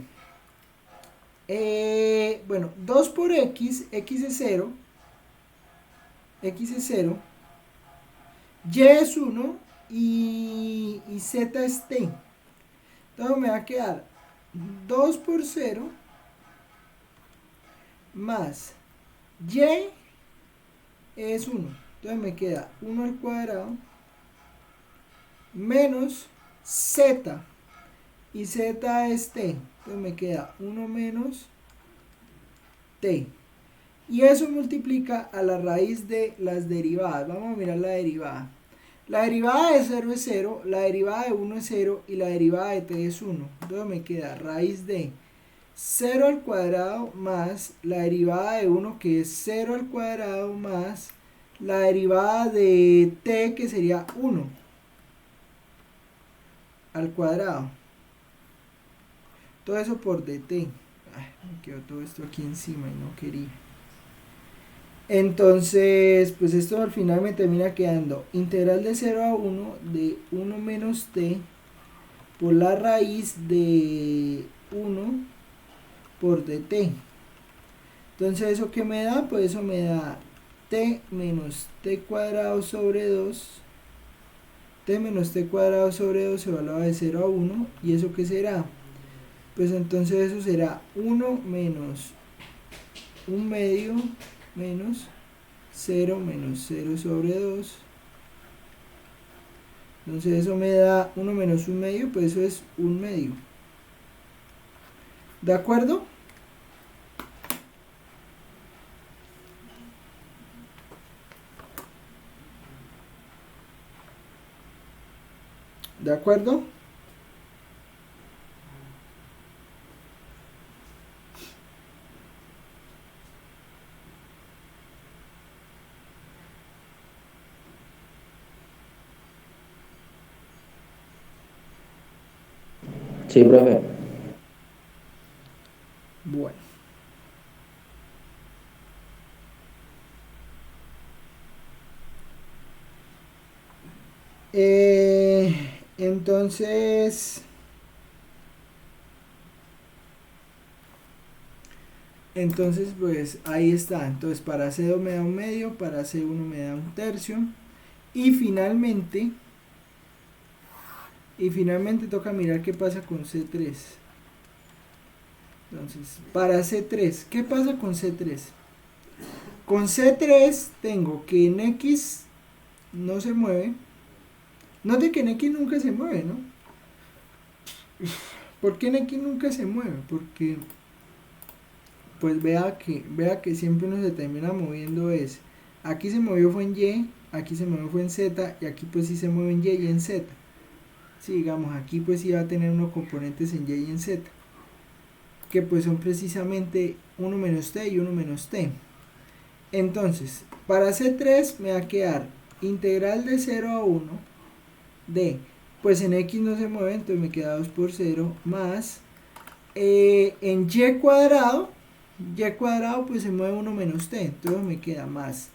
bueno, 2 por x. X es 0. X es 0. Y es 1. Y z es t. Entonces me va a quedar 2 por 0 más y es 1. Entonces me queda 1 al cuadrado menos z. Y z es t. Entonces me queda 1 menos t. Y eso multiplica a la raíz de las derivadas. Vamos a mirar la derivada. La derivada de 0 es 0, la derivada de 1 es 0 y la derivada de t es 1. Entonces me queda raíz de 0 al cuadrado más la derivada de 1 que es 0 al cuadrado más la derivada de t que sería 1 al cuadrado. Todo eso por dt. Ay, me quedó todo esto aquí encima y no quería. Entonces, pues esto al final me termina quedando integral de 0 a 1 de 1 menos t por la raíz de 1 por dt. Entonces, ¿eso qué me da? Pues eso me da t menos t cuadrado sobre 2. T menos t cuadrado sobre 2 evaluado de 0 a 1. ¿Y eso qué será? Pues entonces eso será 1 menos 1 medio menos 0 menos 0 sobre 2. Entonces eso me da 1 menos 1 medio, pues eso es 1 medio. ¿De acuerdo? ¿De acuerdo? Sí, profe. Bueno. Entonces pues ahí está. Entonces para C2 me da 1 medio, para C1 me da 1/3. Y finalmente toca mirar qué pasa con C3. Entonces, para C3, ¿qué pasa con C3? Con C3 tengo que en X no se mueve. Note que en X nunca se mueve, ¿no? ¿Por qué en X nunca se mueve? Porque, pues vea que siempre uno se termina moviendo es. Aquí se movió fue en Y, aquí se movió fue en Z, y aquí pues sí se mueve en Y y en Z. Sí, digamos, aquí pues iba a tener unos componentes en y y en z, que pues son precisamente 1 menos t y 1 menos t. Entonces, para C3 me va a quedar integral de 0 a 1 de, pues en x no se mueve, entonces me queda 2 por 0, más en y cuadrado pues se mueve 1 menos t, entonces me queda más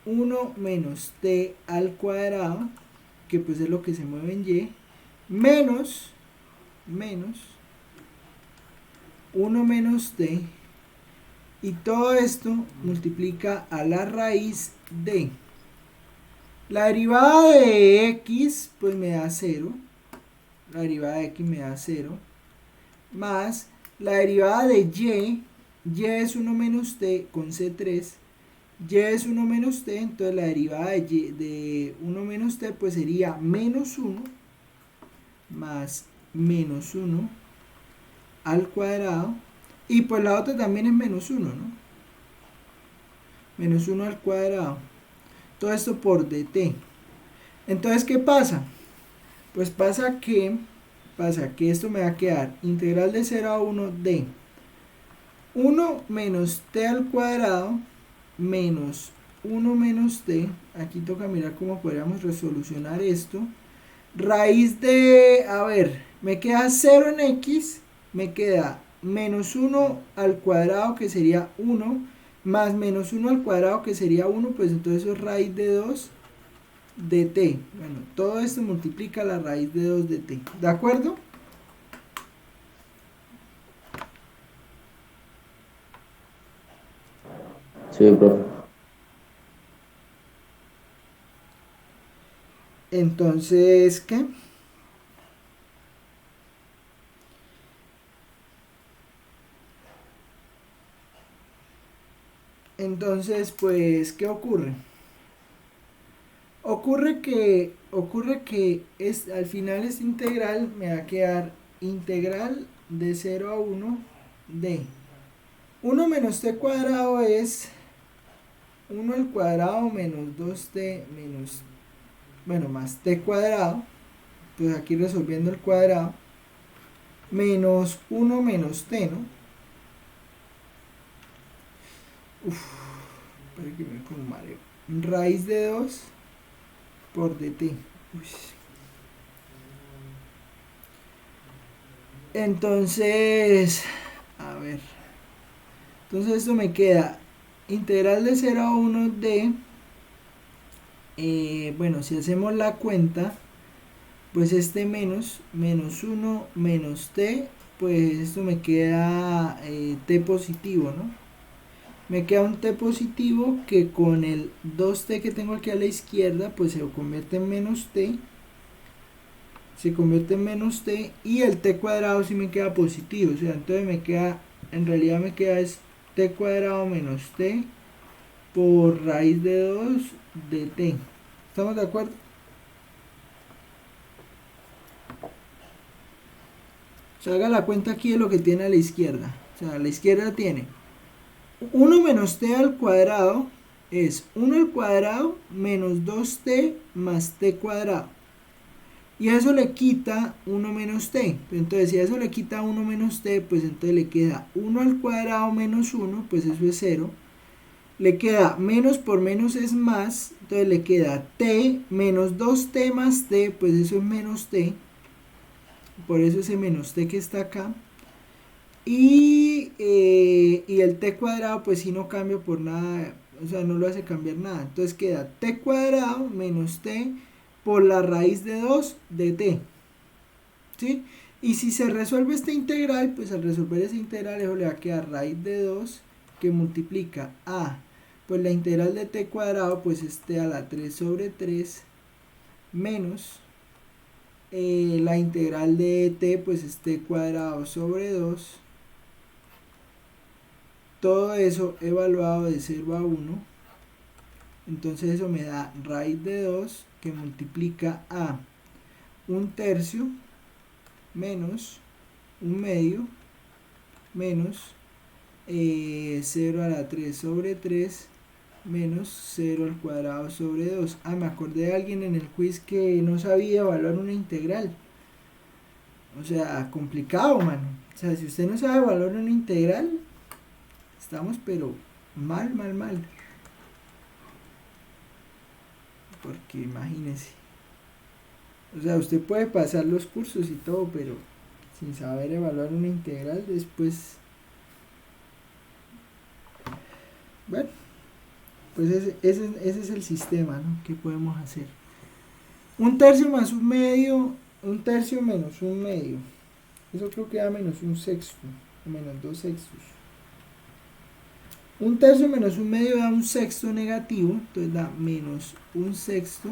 1 menos t al cuadrado, que pues es lo que se mueve en y, menos 1 menos t, y todo esto multiplica a la raíz de la derivada de x, pues me da 0, la derivada de x me da 0, más la derivada de y es 1 menos t con c3, y es 1 menos t, entonces la derivada de 1 menos t pues sería menos 1 más menos 1 al cuadrado, y pues la otra también es menos 1, ¿no? Menos 1 al cuadrado. Todo esto por dt. Entonces, ¿qué pasa? Pues pasa que esto me va a quedar integral de 0 a 1 de 1 menos t al cuadrado menos 1 menos t. Aquí toca mirar cómo podríamos resolucionar esto. Raíz de, a ver, me queda 0 en x, me queda menos 1 al cuadrado, que sería 1, más menos 1 al cuadrado, que sería 1, pues entonces eso es raíz de 2 de t. Bueno, todo esto multiplica la raíz de 2 de t. ¿De acuerdo? Sí, profe. Entonces, ¿qué? Entonces, pues, ¿qué ocurre? Ocurre que al final esta integral me va a quedar integral de 0 a 1 de 1 menos t cuadrado es 1 al cuadrado menos 2t menos, bueno, más t cuadrado, pues aquí resolviendo el cuadrado, menos 1 menos t, ¿no? Espera que me como mareo. Raíz de 2 por dt. Uy. Entonces, a ver. Entonces esto me queda integral de 0 a 1 de, bueno, si hacemos la cuenta, pues este menos 1 menos t, pues esto me queda t positivo, ¿no? Me queda un t positivo que con el 2t que tengo aquí a la izquierda, pues se convierte en menos t. Se convierte en menos t, y el t cuadrado sí me queda positivo. O sea, entonces me queda, en realidad me queda es t cuadrado menos t por raíz de 2 de t. ¿Estamos de acuerdo? O sea, haga la cuenta aquí de lo que tiene a la izquierda. O sea, a la izquierda tiene 1 menos t al cuadrado es 1 al cuadrado menos 2t más t cuadrado. Y a eso le quita 1 menos t. Entonces, si a eso le quita 1 menos t, pues entonces le queda 1 al cuadrado menos 1, pues eso es 0. Le queda menos por menos es más, entonces le queda t menos 2t más t, pues eso es menos t. Por eso ese menos t que está acá. Y el t cuadrado pues si no cambia por nada, o sea, no lo hace cambiar nada. Entonces queda t cuadrado menos t por la raíz de 2 de t. ¿Sí? Y si se resuelve esta integral, pues al resolver esa integral eso le va a quedar raíz de 2 que multiplica a, pues la integral de t cuadrado pues es t a la 3 sobre 3 menos la integral de t pues es t cuadrado sobre 2. Todo eso evaluado de 0 a 1. Entonces eso me da raíz de 2 que multiplica a 1/3 menos 1/2 menos 0 a la 3 sobre 3 menos 0 al cuadrado sobre 2. Me acordé de alguien en el quiz que no sabía evaluar una integral. O sea, complicado, mano. O sea, si usted no sabe evaluar una integral, estamos pero mal, mal, mal. Porque imagínese. O sea, usted puede pasar los cursos y todo, pero sin saber evaluar una integral, después... Bueno, pues ese es el sistema, ¿no? ¿Qué podemos hacer? Un tercio más un medio, un tercio menos un medio. Eso creo que da menos un sexto, menos 2 sextos. Un tercio menos un medio da un sexto negativo, entonces da menos un sexto.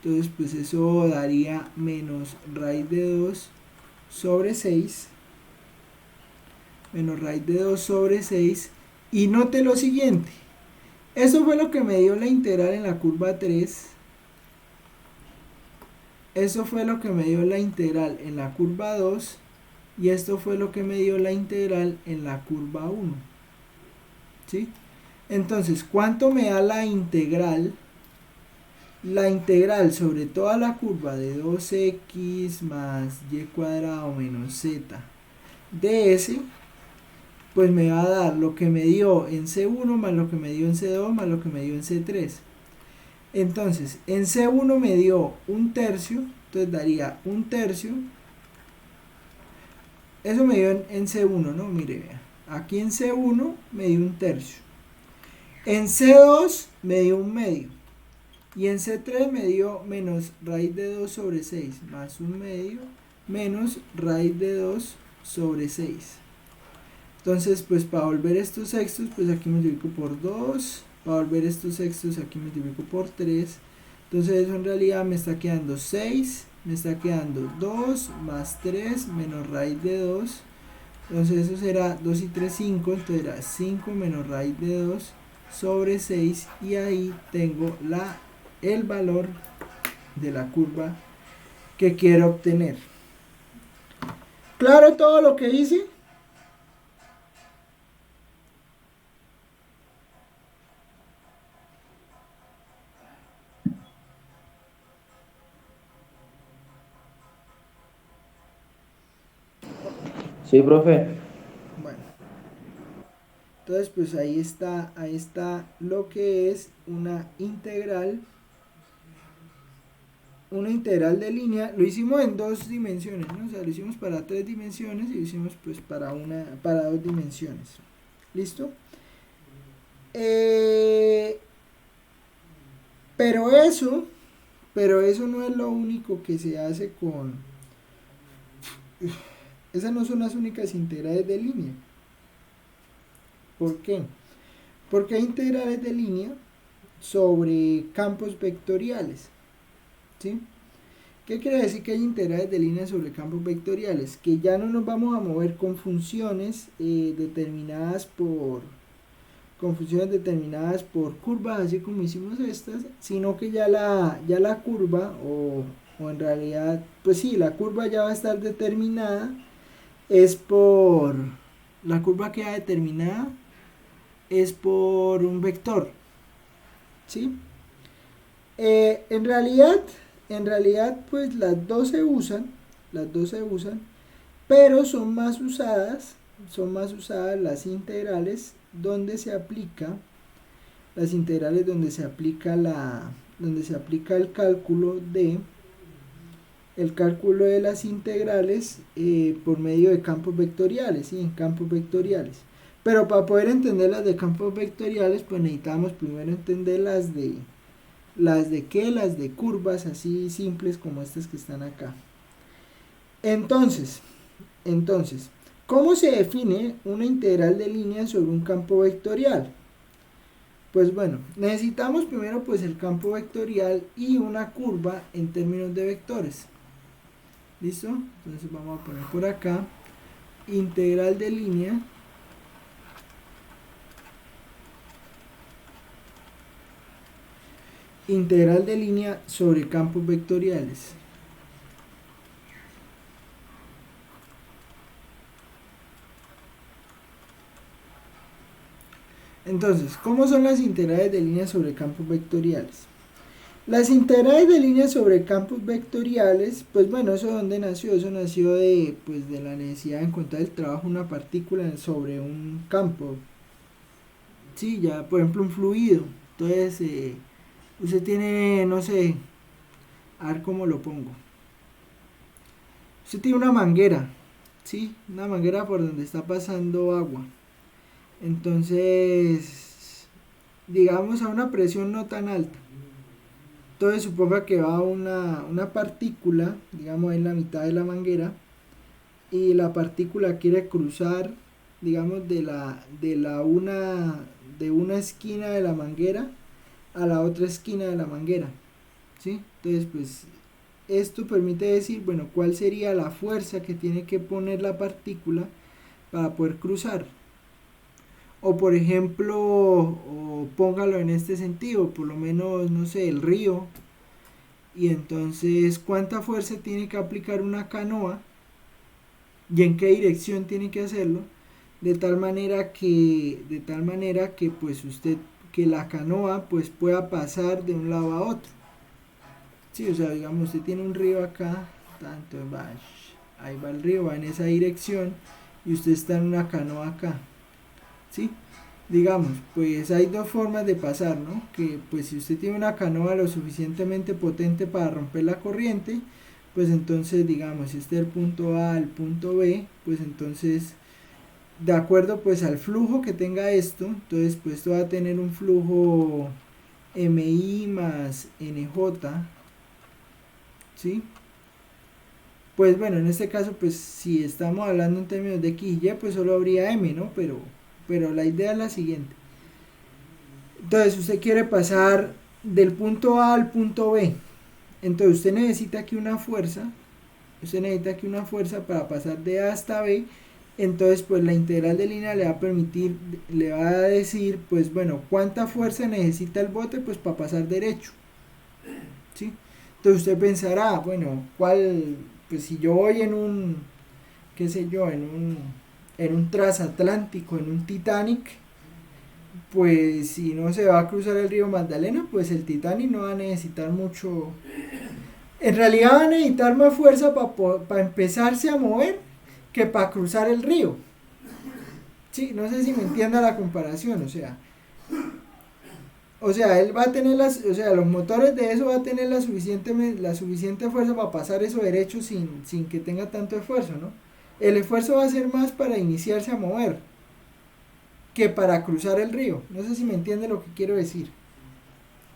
Entonces pues eso daría menos raíz de 2 sobre 6. Menos raíz de 2 sobre 6. Y note lo siguiente. Eso fue lo que me dio la integral en la curva 3. Eso fue lo que me dio la integral en la curva 2. Y esto fue lo que me dio la integral en la curva 1. ¿Sí? Entonces, ¿cuánto me da la integral? La integral sobre toda la curva de 2x más y cuadrado menos z de s, pues me va a dar lo que me dio en C1 más lo que me dio en C2 más lo que me dio en C3. Entonces, en C1 me dio un tercio, entonces daría un tercio. Eso me dio en C1, ¿no? Mire, vea. Aquí en C1 me dio un tercio. En C2 me dio un medio. Y en C3 me dio menos raíz de 2 sobre 6 más un medio menos raíz de 2 sobre 6. Entonces, pues para volver estos sextos, pues aquí multiplico por 2. Para volver estos sextos, aquí multiplico por 3. Entonces eso en realidad me está quedando 6. Me está quedando 2 más 3 menos raíz de 2. Entonces eso será 2 y 3, 5. Entonces era 5 menos raíz de 2 sobre 6. Y ahí tengo el valor de la curva que quiero obtener. ¿Claro todo lo que hice? Sí, profe. Bueno, entonces pues ahí está lo que es una integral de línea. Lo hicimos en 2 dimensiones, ¿no? O sea, lo hicimos para 3 dimensiones y lo hicimos pues para 2 dimensiones. ¿Listo? Pero eso no es lo único que se hace con... Esas no son las únicas integrales de línea. ¿Por qué? Porque hay integrales de línea sobre campos vectoriales. ¿Sí? ¿Qué quiere decir que hay integrales de línea sobre campos vectoriales? Que ya no nos vamos a mover con funciones determinadas por curvas, así como hicimos estas, sino que ya la curva, o en realidad, pues sí, la curva ya va a estar determinada, la curva queda determinada, es por un vector, ¿sí? En realidad, pues las dos se usan, pero son más usadas las integrales donde se aplica el cálculo de las integrales por medio de campos vectoriales, ¿sí? En campos vectoriales. Pero para poder entender las de campos vectoriales, pues necesitamos primero entender las de curvas así simples como estas que están acá. Entonces, ¿cómo se define una integral de línea sobre un campo vectorial? Pues bueno, necesitamos primero pues el campo vectorial y una curva en términos de vectores. ¿Listo? Entonces vamos a poner por acá integral de línea sobre campos vectoriales. Entonces, ¿cómo son las integrales de líneas sobre campos vectoriales? Las integrales de líneas sobre campos vectoriales, pues bueno, ¿eso de dónde nació? Eso nació de, pues, de la necesidad de encontrar el trabajo de una partícula sobre un campo. Sí, ya, por ejemplo, un fluido. Entonces, usted tiene, no sé, a ver cómo lo pongo. Usted tiene una manguera, ¿sí? Una manguera por donde está pasando agua. Entonces, digamos a una presión no tan alta. Entonces suponga que va una partícula, digamos en la mitad de la manguera, y la partícula quiere cruzar, digamos, de una esquina de la manguera a la otra esquina de la manguera, ¿sí? Entonces, pues, esto permite decir, bueno, cuál sería la fuerza que tiene que poner la partícula para poder cruzar. O por ejemplo, o póngalo en este sentido, por lo menos, no sé, el río. Y entonces, ¿cuánta fuerza tiene que aplicar una canoa? ¿Y en qué dirección tiene que hacerlo? De tal manera que pues usted, que la canoa pues pueda pasar de un lado a otro. Sí, o sea, digamos, usted tiene un río acá, tanto va, ahí va el río, va en esa dirección, y usted está en una canoa acá, ¿sí? Digamos, pues hay dos formas de pasar, ¿no? Que pues si usted tiene una canoa lo suficientemente potente para romper la corriente, pues entonces digamos, si este es el punto A al punto B, pues entonces de acuerdo pues al flujo que tenga esto, entonces pues esto va a tener un flujo MI más NJ, ¿sí? Pues bueno, en este caso pues si estamos hablando en términos de X y Y, pues solo habría M, ¿no? Pero la idea es la siguiente. Entonces usted quiere pasar del punto A al punto B. Entonces usted necesita aquí una fuerza para pasar de A hasta B. Entonces pues la integral de línea le va a permitir, le va a decir pues bueno, cuánta fuerza necesita el bote pues para pasar derecho. ¿Sí? Entonces usted pensará, bueno, pues si yo voy en un, qué sé yo, en un transatlántico, en un Titanic, pues si no se va a cruzar el río Magdalena, pues el Titanic no va a necesitar mucho. En realidad va a necesitar más fuerza para empezarse a mover que para cruzar el río. Sí, no sé si me entienda la comparación, o sea, él va a tener los motores de eso va a tener la suficiente fuerza para pasar eso derecho sin que tenga tanto esfuerzo, ¿no? El esfuerzo va a ser más para iniciarse a mover que para cruzar el río. No sé si me entiende lo que quiero decir.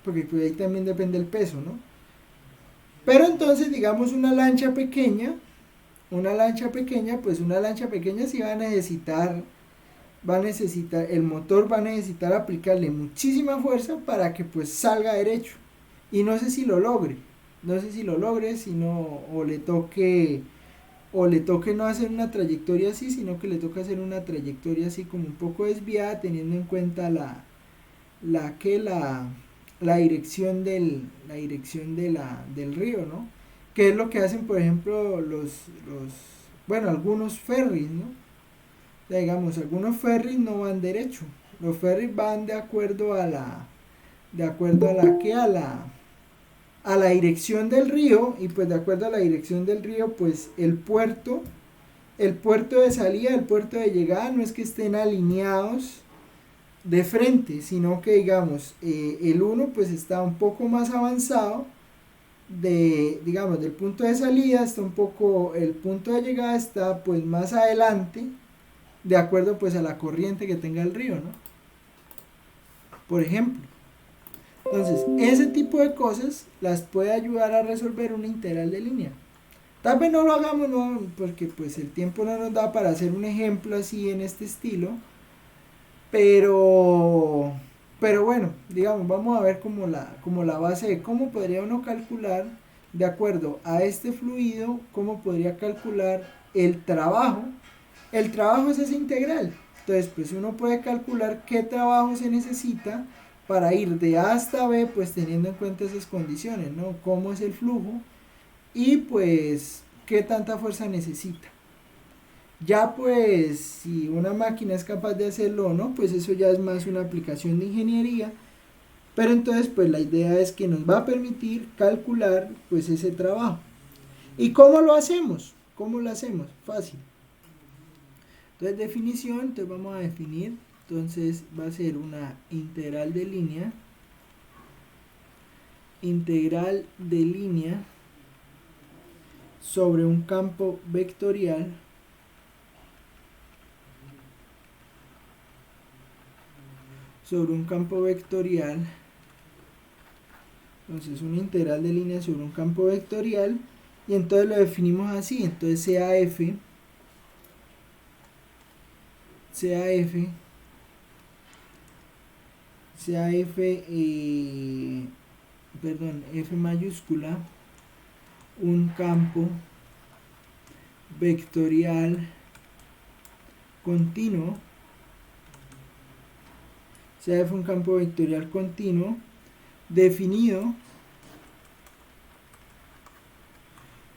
Porque pues ahí también depende el peso, ¿no? Pero entonces, digamos, pues una lancha pequeña sí el motor va a necesitar aplicarle muchísima fuerza para que pues salga derecho. Y no sé si lo logre, sino o le toque no hacer una trayectoria así, sino que le toca hacer una trayectoria así como un poco desviada, teniendo en cuenta la dirección del río, ¿no? Que es lo que hacen, por ejemplo, bueno, algunos ferries, ¿no? O sea, digamos, algunos ferries no van derecho. Los ferries van de acuerdo a la dirección del río, y pues de acuerdo a la dirección del río, pues el puerto de salida, el puerto de llegada, no es que estén alineados de frente, sino que digamos, el uno pues está un poco más avanzado digamos, del punto de salida, el punto de llegada está pues más adelante, de acuerdo pues a la corriente que tenga el río, ¿no? Por ejemplo. Entonces, ese tipo de cosas las puede ayudar a resolver una integral de línea. Tal vez no lo hagamos, no, porque pues el tiempo no nos da para hacer un ejemplo así en este estilo, pero bueno, digamos, vamos a ver como la base de cómo podría uno calcular, de acuerdo a este fluido, cómo podría calcular el trabajo. El trabajo es esa integral. Entonces, pues uno puede calcular qué trabajo se necesita para ir de A hasta B, pues teniendo en cuenta esas condiciones, ¿no? Cómo es el flujo y pues qué tanta fuerza necesita. Ya pues, si una máquina es capaz de hacerlo o no, pues eso ya es más una aplicación de ingeniería. Pero entonces, pues la idea es que nos va a permitir calcular pues ese trabajo. ¿Y cómo lo hacemos? ¿Cómo lo hacemos? Fácil. Entonces, definición, entonces vamos a definir. Entonces va a ser una integral de línea sobre un campo vectorial entonces una integral de línea sobre un campo vectorial, y entonces lo definimos así. Entonces F mayúscula, un campo vectorial continuo, F un campo vectorial continuo definido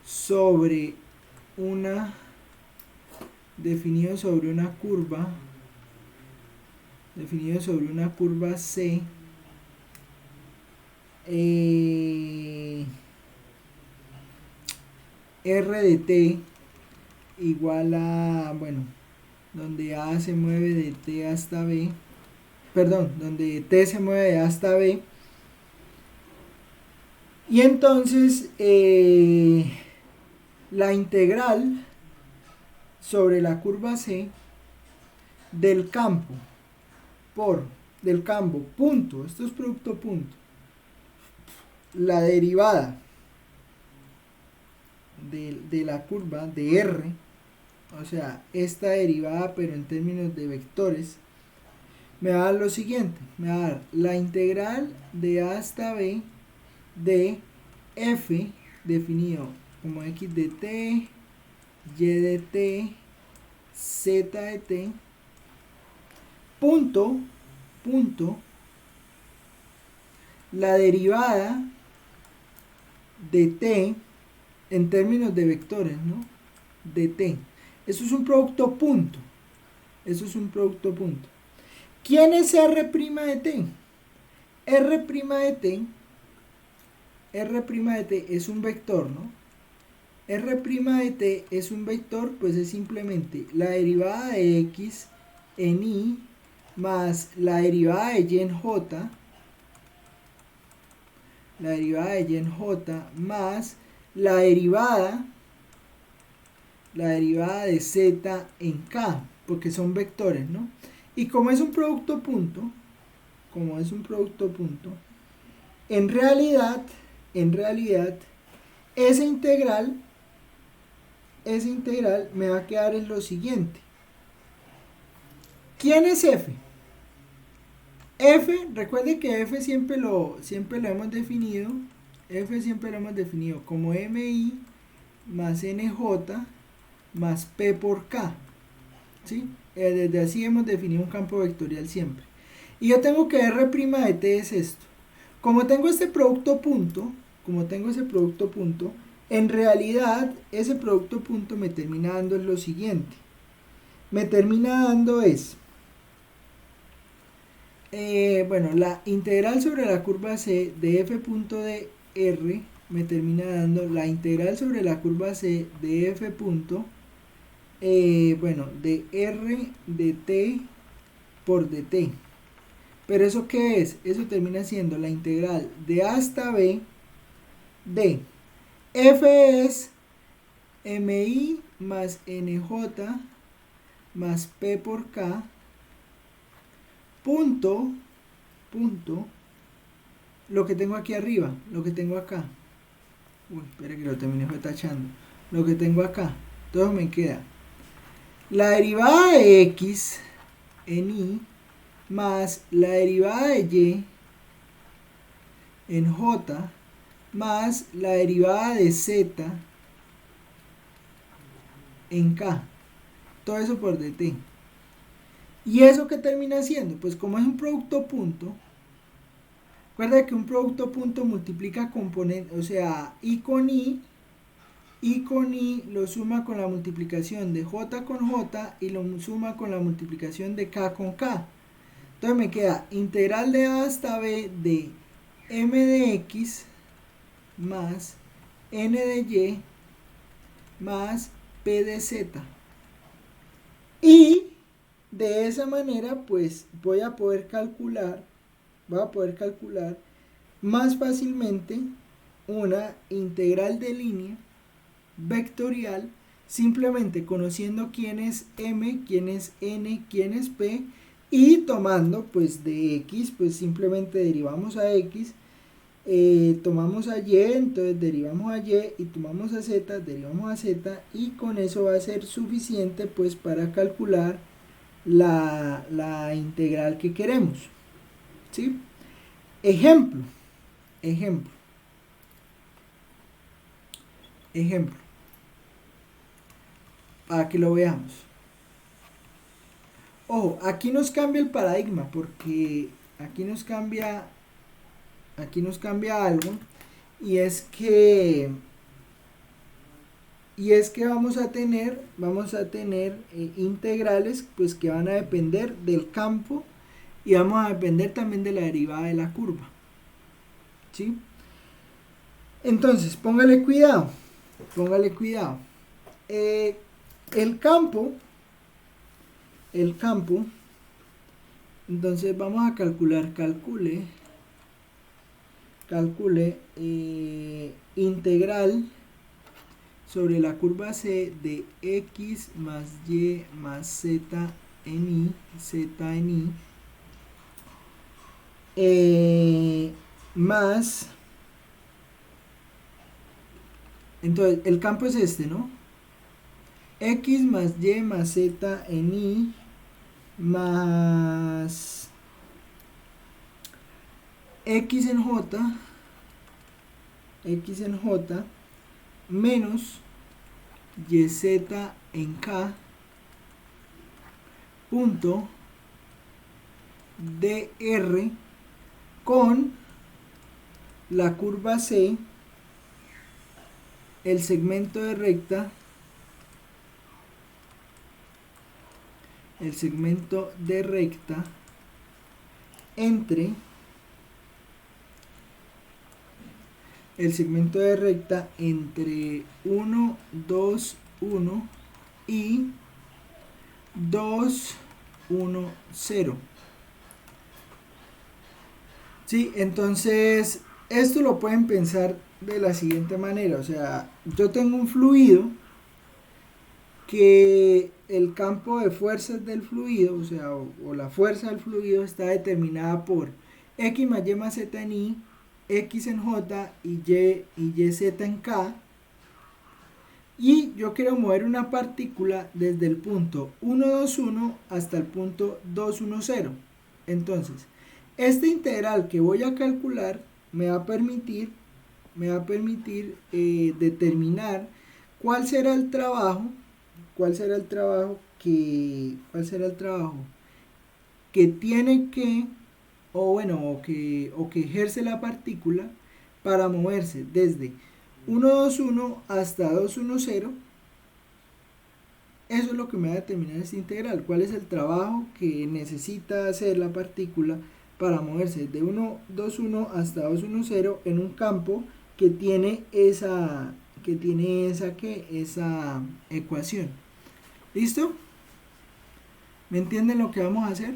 sobre una curva C R de T igual a, bueno, donde A se mueve de T hasta B, donde T se mueve de A hasta B, y entonces la integral sobre la curva C del campo punto, esto es producto punto, la derivada de la curva de R, o sea, esta derivada pero en términos de vectores, me va a dar lo siguiente, me va a dar la integral de A hasta B de F definido como X de T, Y de T, Z de T, punto, la derivada de T en términos de vectores, ¿no? De T. Eso es un producto punto. ¿Quién es R' de T? R' de T es un vector, ¿no? R' de T es un vector, pues es simplemente la derivada de X en Y más la derivada de Y en J, más la derivada de Z en K, porque son vectores, ¿no? Y como es un producto punto, en realidad, esa integral me va a quedar en lo siguiente. ¿Quién es F? F, recuerde que F siempre lo hemos definido como MI más NJ más P por K, ¿sí? Desde así hemos definido un campo vectorial siempre. Y yo tengo que R' de T es esto. Como tengo ese producto punto, en realidad ese producto punto me termina dando lo siguiente. Me termina dando la integral sobre la curva C de F punto de R me termina dando la integral sobre la curva C de F punto de R de T por dt. Pero ¿eso qué es? Eso termina siendo la integral de A hasta B de F es MI más NJ más P por K punto lo que tengo aquí arriba, lo que tengo acá. Uy, espera que lo terminé tachando. Lo que tengo acá. Todo me queda la derivada de X en Y más la derivada de Y en J más la derivada de Z en K. Todo eso por dt. ¿Y eso qué termina siendo? Pues como es un producto punto, recuerda que un producto punto multiplica componentes, o sea, Y con Y y con i lo suma con la multiplicación de j con j y lo suma con la multiplicación de k con k. Entonces me queda integral de a hasta b de m de x más n de y más p de z. Y de esa manera pues voy a poder calcular más fácilmente una integral de línea vectorial simplemente conociendo quién es m, quién es n, quién es p y tomando pues de x pues simplemente derivamos a x, tomamos a y, entonces derivamos a y y tomamos a z, derivamos a z y con eso va a ser suficiente pues para calcular la integral que queremos. ¿Sí? Ejemplo. Para que lo veamos. Ojo, aquí nos cambia el paradigma porque aquí nos cambia algo y es que vamos a tener integrales pues que van a depender del campo y vamos a depender también de la derivada de la curva. ¿Sí? Entonces, póngale cuidado. El campo, entonces vamos a calcule integral sobre la curva C de x más y más z en i, más, entonces el campo es este, ¿no? X más y más z en i más x en j menos yz en k punto dr con la curva C, el segmento de recta entre el segmento de recta entre 1, 2, 1 y 2, 1, 0. ¿Sí? Entonces, esto lo pueden pensar de la siguiente manera. O sea, yo tengo un fluido que el campo de fuerzas del fluido, o sea, o la fuerza del fluido está determinada por x más y más z en i, x en j y yz en k, y yo quiero mover una partícula desde el punto 1,2,1 hasta el punto 2,1,0. Entonces, esta integral que voy a calcular me va a permitir determinar cuál será el trabajo que tiene que o que ejerce la partícula para moverse desde 1,2,1 hasta 2,1,0. Eso es lo que me va a determinar esta integral, cuál es el trabajo que necesita hacer la partícula para moverse de 1,2,1 hasta 2,1,0 en un campo que tiene esa ecuación. ¿Listo? ¿Me entienden lo que vamos a hacer?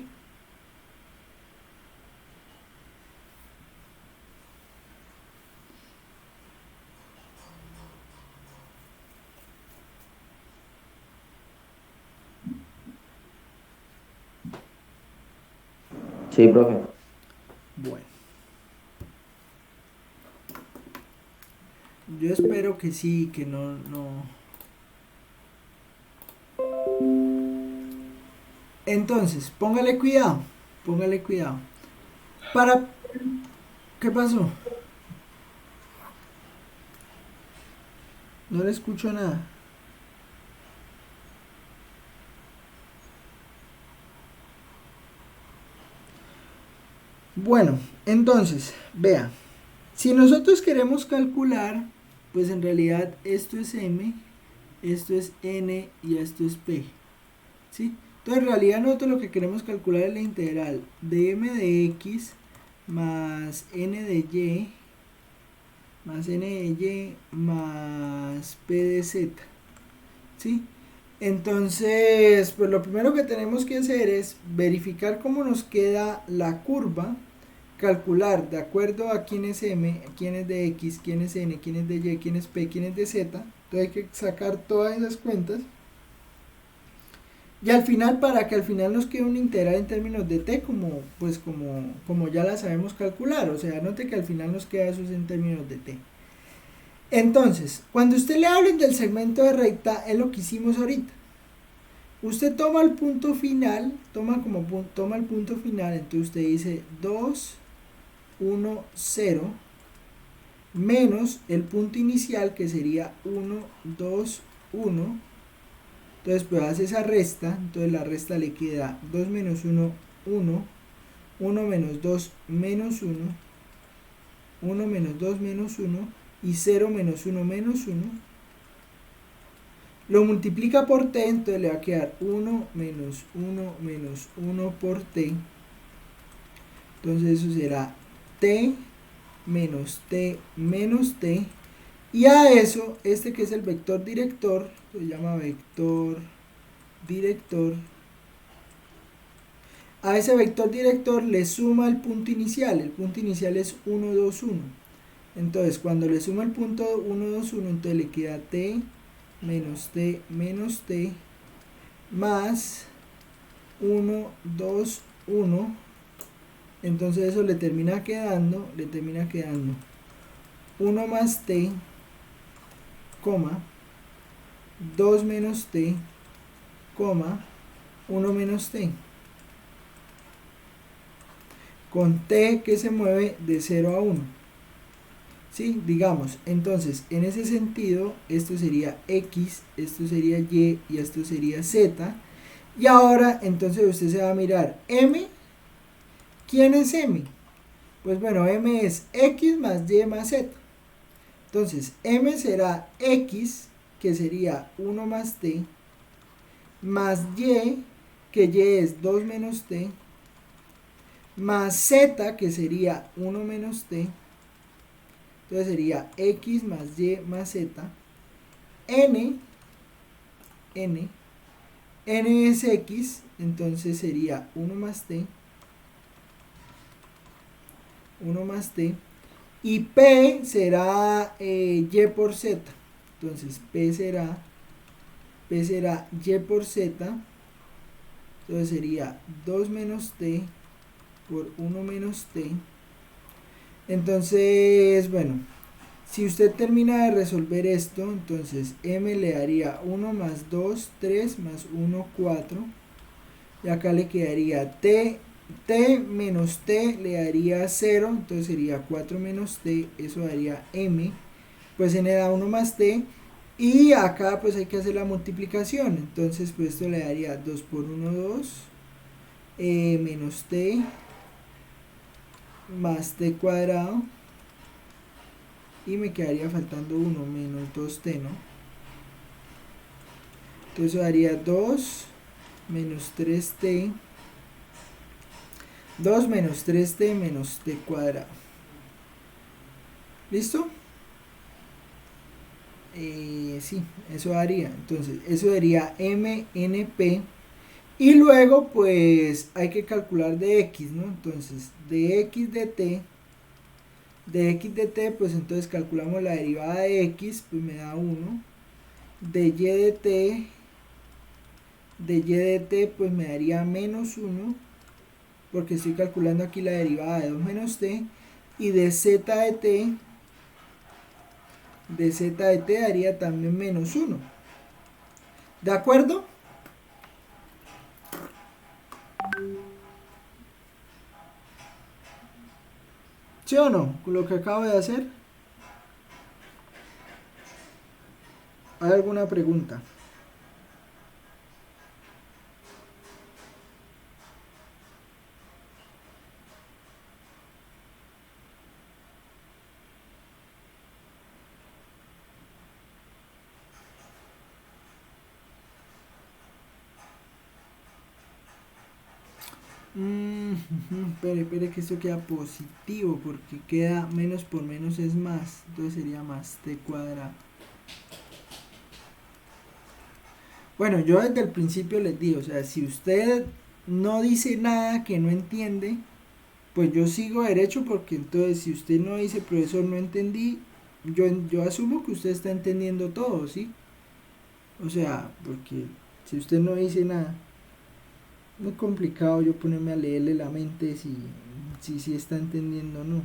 Sí, profe. Bueno. Yo espero que sí, que no. Entonces, póngale cuidado. ¿Qué pasó? No le escucho nada. Bueno, entonces, vea. Si nosotros queremos calcular pues en realidad esto es m, esto es n y esto es p, ¿sí? Entonces en realidad nosotros lo que queremos calcular es la integral de m de x más n de y más n de y más p de z, ¿sí? Entonces, pues lo primero que tenemos que hacer es verificar cómo nos queda la curva, calcular de acuerdo a quién es m, quién es de x, quién es n, quién es de y, quién es p, quién es de z. Entonces hay que sacar todas esas cuentas. Y al final, para que al final nos quede una integral en términos de t, como ya la sabemos calcular. O sea, note que al final nos queda eso en términos de t. Entonces, cuando usted le hablen del segmento de recta, es lo que hicimos ahorita. Usted toma el punto final, toma el punto final, entonces usted dice 2, 1, 0, menos el punto inicial que sería 1, 2, 1. Entonces pues hace esa resta, entonces la resta le queda 2 menos 1, 1, 1 menos 2 menos 1, 1 menos 2 menos 1 y 0 menos 1 menos 1. Lo multiplica por t, entonces le va a quedar 1 menos 1 menos 1 por t. Entonces eso será t menos t menos t. Y a eso, este que es el vector director, se llama vector director. A ese vector director le suma el punto inicial. El punto inicial es 1, 2, 1. Entonces cuando le suma el punto 1, 2, 1, entonces le queda t menos t menos t más 1, 2, 1. Entonces eso le termina quedando 1 más t, 2 menos t, 1 menos t. Con t que se mueve de 0 a 1. ¿Sí? Digamos, entonces, en ese sentido, esto sería x, esto sería y y esto sería z. Y ahora, entonces usted se va a mirar m. ¿Quién es m? Pues bueno, m es x más y más z. Entonces, m será x, que sería 1 más t, más y, que y es 2 menos t, más z, que sería 1 menos t. Entonces sería x más y más z. N es x, entonces sería 1 más t. 1 más t. Y p será y por z. Entonces p será y por z. Entonces sería 2 menos t por 1 menos t. Entonces, bueno, si usted termina de resolver esto, entonces m le daría 1 más 2, 3 más 1, 4. Y acá le quedaría t menos t le daría 0, entonces sería 4 menos t, eso daría m. Pues n da 1 más t. Y acá pues hay que hacer la multiplicación. Entonces pues esto le daría 2 por 1, 2. Menos t más t cuadrado. Y me quedaría faltando 1 menos 2t, ¿no? Entonces eso daría 2 menos 3t. 2 menos 3t menos t cuadrado. ¿Listo? Sí, eso daría. Entonces, eso daría MNP. Y luego, pues, hay que calcular de x, ¿no? Entonces, de x de t. De x de t, pues entonces calculamos la derivada de x, pues me da 1. De y de t. De y de t, pues me daría menos 1. Porque estoy calculando aquí la derivada de 2 menos t. Y de z de t. De z de t daría también menos 1. ¿De acuerdo? ¿Sí o no? Con lo que acabo de hacer. ¿Hay alguna pregunta? Espere que esto queda positivo porque queda menos por menos es más, entonces sería más t cuadrado. Bueno, yo desde el principio les digo, o sea, si usted no dice nada que no entiende, pues yo sigo derecho porque entonces si usted no dice, profesor, no entendí, yo asumo que usted está entendiendo todo, ¿sí? O sea, porque si usted no dice nada, muy complicado yo ponerme a leerle la mente si está entendiendo o no.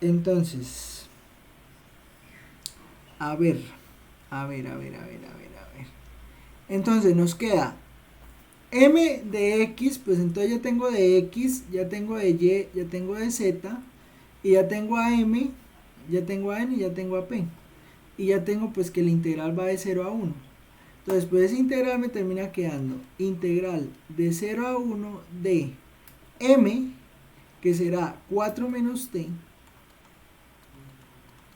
Entonces, a ver. Entonces nos queda m de x, pues entonces ya tengo de x, ya tengo de y, ya tengo de z, y ya tengo a m, ya tengo a n y ya tengo a p. Y ya tengo pues que el integral va de 0 a 1. Entonces pues ese integral me termina quedando integral de 0 a 1 de m, que será 4 menos t,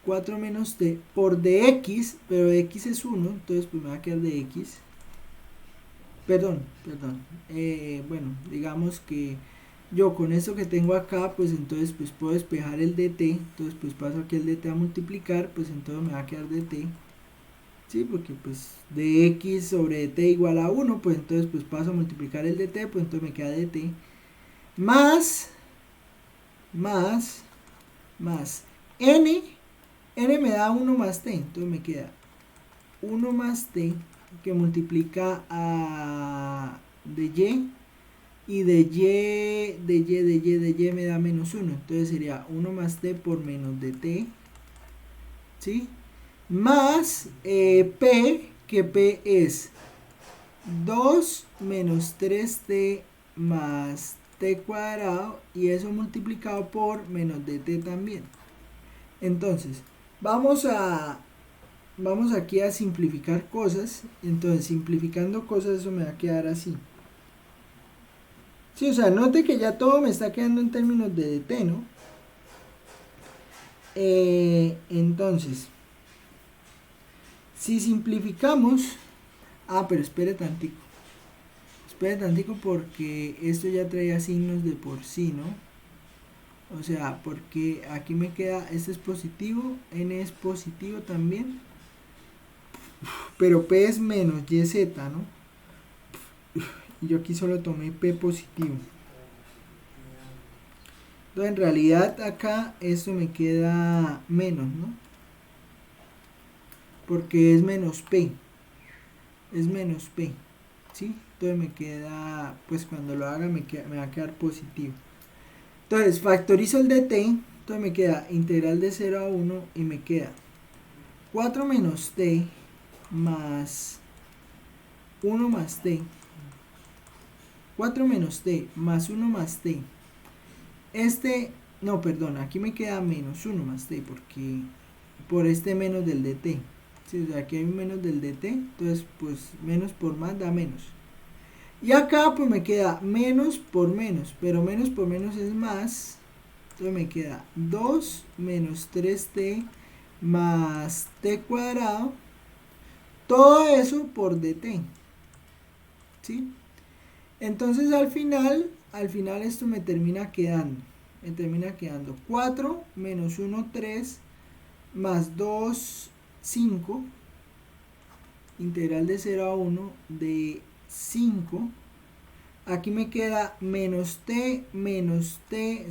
4 menos t por dx, pero dx es 1, entonces pues me va a quedar de x. Perdón. Bueno, digamos que yo con esto que tengo acá, pues entonces pues puedo despejar el dt, entonces pues paso aquí el dt a multiplicar, pues entonces me va a quedar dt. Sí, porque pues dx sobre dt igual a 1, pues entonces pues paso a multiplicar el dt, pues entonces me queda dt. Más n me da 1 más t, entonces me queda 1 más t que multiplica a de y de y me da menos 1, entonces sería 1 más t por menos de t, ¿sí? Más p, que p es 2 menos 3t más t cuadrado, y eso multiplicado por menos dt también. Entonces, vamos aquí a simplificar cosas. Entonces, simplificando cosas, eso me va a quedar así. Sí, o sea, note que ya todo me está quedando en términos de dt, ¿no? Entonces, si simplificamos... pero espere tantico. Porque esto ya traía signos de por sí, ¿no? O sea, porque aquí me queda, este es positivo, n es positivo también, pero p es menos yz, ¿no? Y yo aquí solo tomé p positivo. Entonces en realidad acá esto me queda menos, ¿no? Porque es menos p. ¿Sí? Entonces me queda, pues cuando lo haga me va a quedar positivo. Entonces factorizo el dt, entonces me queda integral de 0 a 1 y me queda 4 menos t más 1 más t. 4 menos t más 1 más t. No, perdón, aquí me queda menos 1 más t porque por este menos del dt. Sí, o sea, aquí hay un menos del dt, entonces pues menos por más da menos. Y acá pues me queda menos por menos, pero menos por menos es más. Entonces me queda 2 menos 3t más t cuadrado. Todo eso por dt. ¿Sí? Entonces al final esto me termina quedando 4 menos 1, 3 más 2, 5, integral de 0 a 1 de 5. Aquí me queda menos t,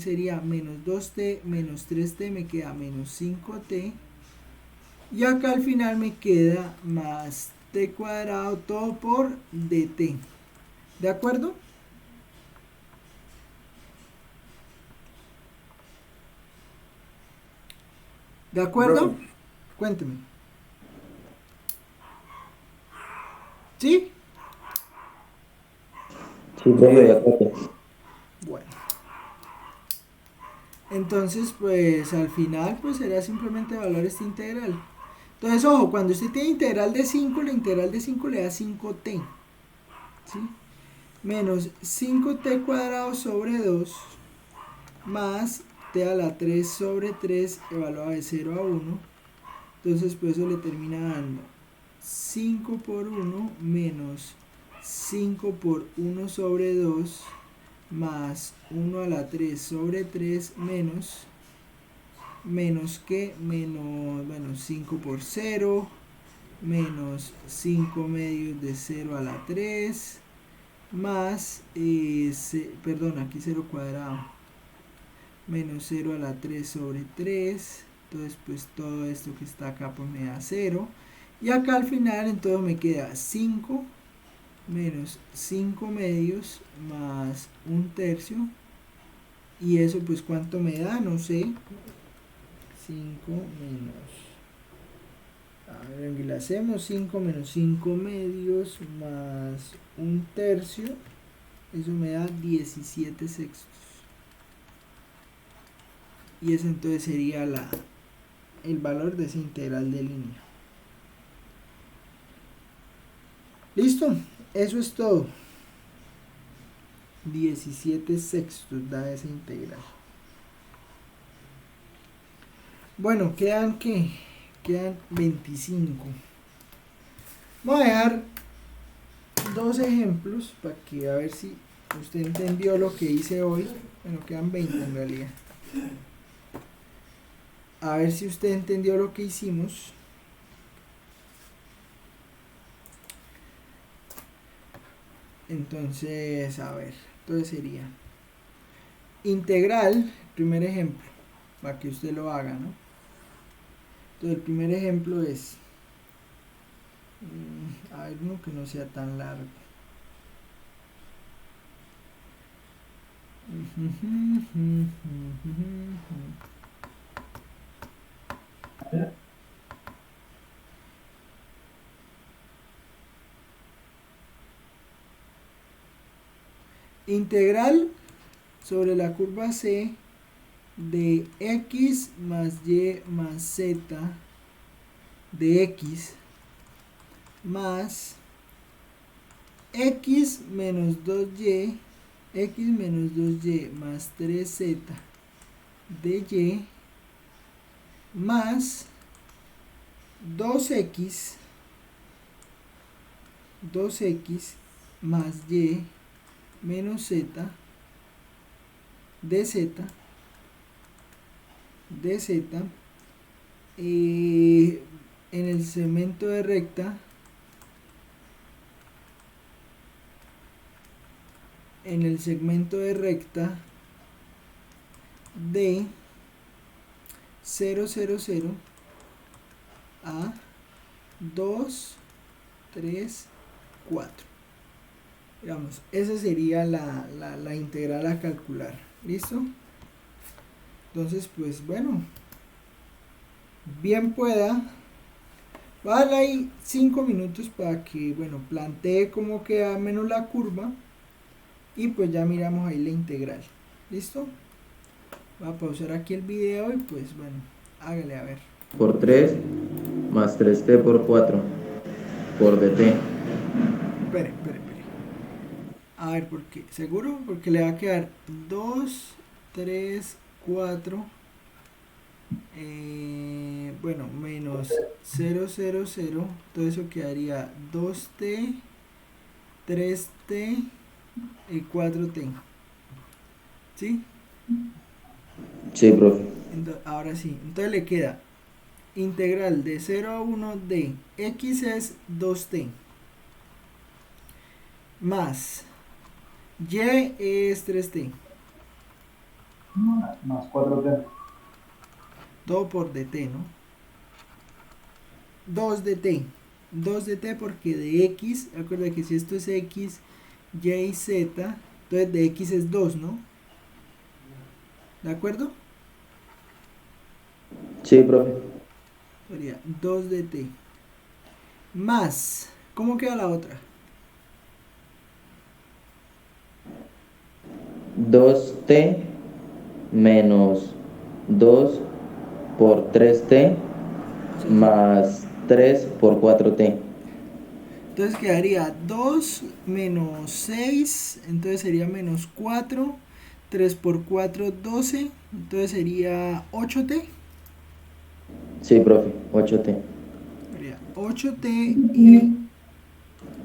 sería menos 2t, menos 3t, me queda menos 5t. Y acá al final me queda más t cuadrado, todo por dt. ¿De acuerdo? ¿De acuerdo? Profe, Cuénteme. ¿Sí? Sí, profe, de acuerdo. Bueno. Entonces, pues al final, pues será simplemente evaluar esta integral. Entonces, ojo, cuando usted tiene integral de 5, la integral de 5 le da 5t. ¿Sí? Menos 5t cuadrado sobre 2 más t a la 3 sobre 3 evaluado de 0 a 1. Entonces, pues eso le termina dando 5 por 1 menos 5 por 1 sobre 2 más 1 a la 3 sobre 3 menos que menos 5 por 0 menos 5 medios de 0 a la 3 más, perdón, aquí 0 cuadrado, menos 0 a la 3 sobre 3, entonces pues todo esto que está acá pues me da 0, y acá al final entonces me queda 5 menos 5 medios más un tercio, y eso pues cuánto me da, no sé, 5 menos, a ver, aquí lo hacemos, 5 menos 5 medios más un tercio, eso me da 17 sextos. Y eso entonces sería el valor de esa integral de línea. ¿Listo? Eso es todo. 17 sextos da esa integral. Bueno, quedan 25. Voy a dejar dos ejemplos para que a ver si usted entendió lo que hice hoy. Bueno, quedan 20 en realidad. A ver si usted entendió lo que hicimos. Entonces, a ver, entonces sería integral, primer ejemplo, para que usted lo haga, ¿no? Entonces el primer ejemplo es, a ver, uno que no sea tan largo. Integral sobre la curva C de x más y más z de x más x menos 2y más 3z de y más 2x más y menos z de z en el segmento de recta de 0, 0, 0 a 2, 3, 4. Digamos, esa sería la integral a calcular. ¿Listo? Entonces, pues bueno, bien pueda. Voy a darle ahí 5 minutos para que, bueno, plantee cómo queda menos la curva. Y pues ya miramos ahí la integral. ¿Listo? Voy a pausar aquí el video y pues bueno, hágale a ver. Por 3 más 3t por 4 por dt. Espere. A ver, ¿por qué? ¿Seguro? Porque le va a quedar 2, 3, 4. Bueno, menos 0, 0, 0. Todo eso quedaría 2t, 3t y 4t. ¿Sí? Sí, profe. Ahora sí. Entonces le queda integral de 0 a 1 de x es 2t más y es 3t. Más 4t. Todo por dt, ¿no? 2 dt porque de x, acuerda que si esto es x, y y z, entonces de x es 2, ¿no? ¿De acuerdo? Sí, profe. Sería 2 dt más, ¿cómo queda la otra? 2t menos 2 por 3t más 3 por 4t. Entonces quedaría 2 menos 6, entonces sería menos 4, 3 por 4, 12, entonces sería 8t. Sí, profe, 8t. Sería 8t y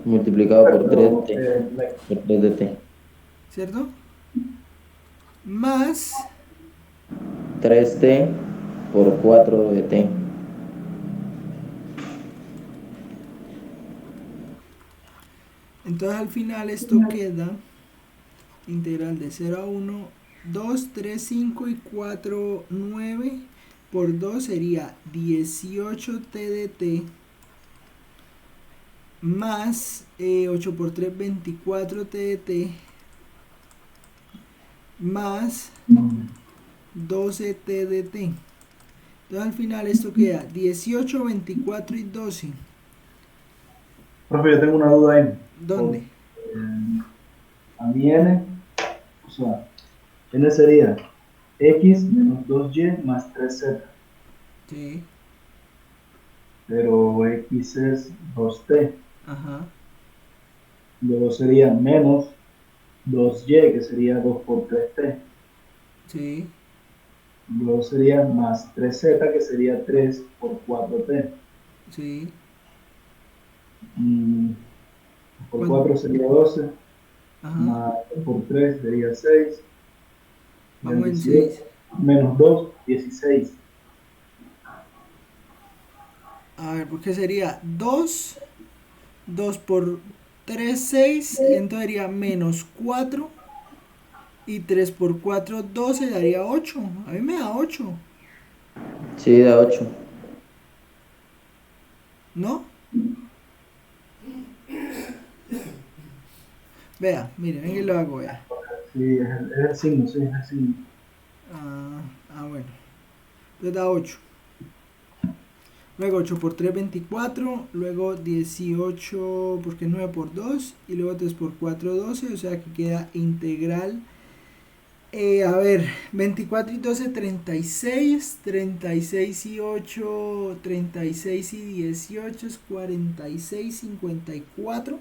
multiplicado por Correcto, 3t, Leo. por 3 de t. ¿cierto? Más, 3t por 4 de t. entonces al final esto queda integral de 0 a 1, 2, 3, 5 y 4, 9 por 2 sería 18t de t más 8 por 3, 24t de t más 12t de t. Entonces al final esto queda 18, 24 y 12. Profe, yo tengo una duda ahí. ¿Dónde? A mí n, o sea, n sería x menos 2y más 3z, Sí, pero x es 2t. ajá, Luego sería menos 2y, que sería 2 por 3t. sí, Luego sería más 3z, que sería 3 por 4t. sí. Mm, por ¿Cuánto? 4 sería 12, Ajá, más 2 por 3 sería 6, vamos menos en 18, 6. menos 2, 16. A ver, porque sería 2, 2 por 3, 6, entonces sería menos 4 y 3 por 4, 12, daría 8. A mí me da 8, Sí, da 8. ¿no? Vea, miren, aquí lo hago, vea. Sí, es el signo, sí, es el signo. Bueno, entonces da 8. Luego 8 por 3, 24. Luego 18, porque 9 por 2. Y luego 3 por 4, 12. O sea que queda integral. A ver, 24 y 12, 36. 36 y 8, 36 y 18 es 46, 54.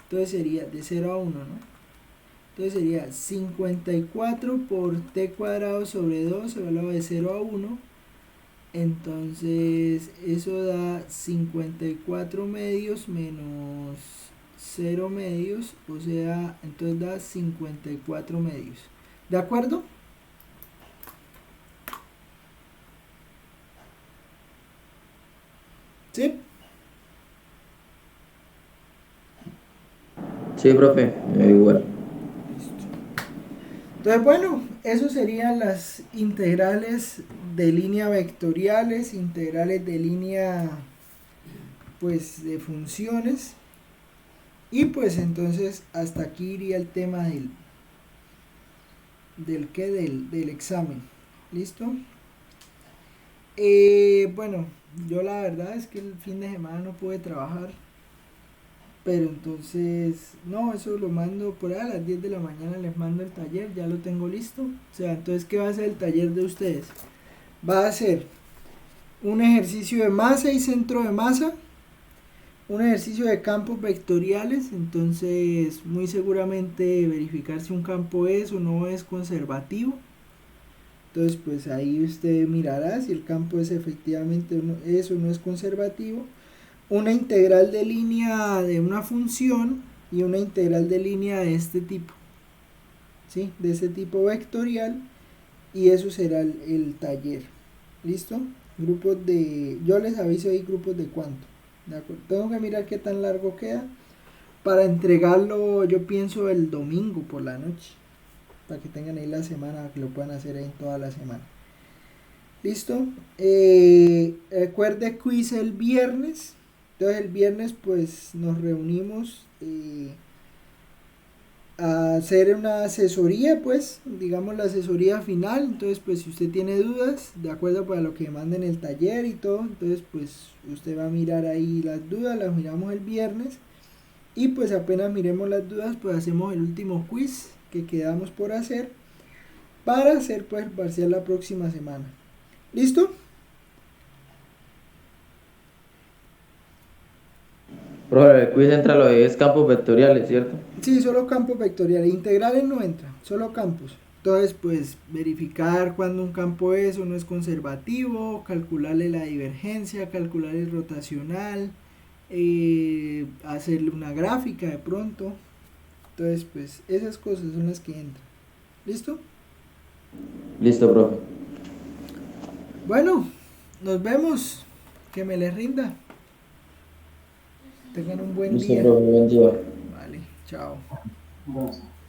Entonces sería de 0 a 1, ¿no? Entonces sería 54 por t cuadrado sobre 2 elevado de 0 a 1. Entonces eso da 54 medios menos 0 medios, o sea, entonces da 54 medios. ¿De acuerdo? ¿Sí? Sí, profe, me da igual. Entonces, bueno, eso serían las integrales de línea vectoriales, integrales de línea, pues, de funciones. Y pues entonces hasta aquí iría el tema del examen. ¿Listo? Bueno, yo la verdad es que el fin de semana no pude trabajar. Pero entonces, no, eso lo mando por ahí a las 10 de la mañana, les mando el taller, ya lo tengo listo. O sea, entonces, ¿qué va a ser el taller de ustedes? Va a ser un ejercicio de masa y centro de masa, un ejercicio de campos vectoriales, entonces muy seguramente verificar si un campo es o no es conservativo. Entonces, pues ahí usted mirará si el campo es efectivamente es o no es conservativo. Una integral de línea de una función y una integral de línea de este tipo, ¿sí? De este tipo vectorial, y eso será el taller. ¿Listo? Grupos de, yo les aviso ahí grupos de cuánto. ¿De acuerdo? Tengo que mirar qué tan largo queda para entregarlo, yo pienso el domingo por la noche, para que tengan ahí la semana, que lo puedan hacer ahí en toda la semana. ¿Listo? Recuerde quiz el viernes. Entonces el viernes pues nos reunimos a hacer una asesoría, pues, digamos la asesoría final. Entonces pues si usted tiene dudas, de acuerdo para lo que manden el taller y todo, entonces pues usted va a mirar ahí las dudas, las miramos el viernes. Y pues apenas miremos las dudas, pues hacemos el último quiz que quedamos por hacer para hacer pues el parcial la próxima semana. ¿Listo? Profe, el quiz entra lo de es campos vectoriales, ¿cierto? Sí, solo campos vectoriales. Integrales no entra, solo campos. Entonces, pues verificar cuando un campo es o no es conservativo, calcularle la divergencia, calcular el rotacional, hacerle una gráfica de pronto. Entonces, pues esas cosas son las que entran. ¿Listo? Listo, profe. Bueno, nos vemos. Que me les rinda. Tengan un buen Listo, día. profe, buen día. Vale, chao. Gracias.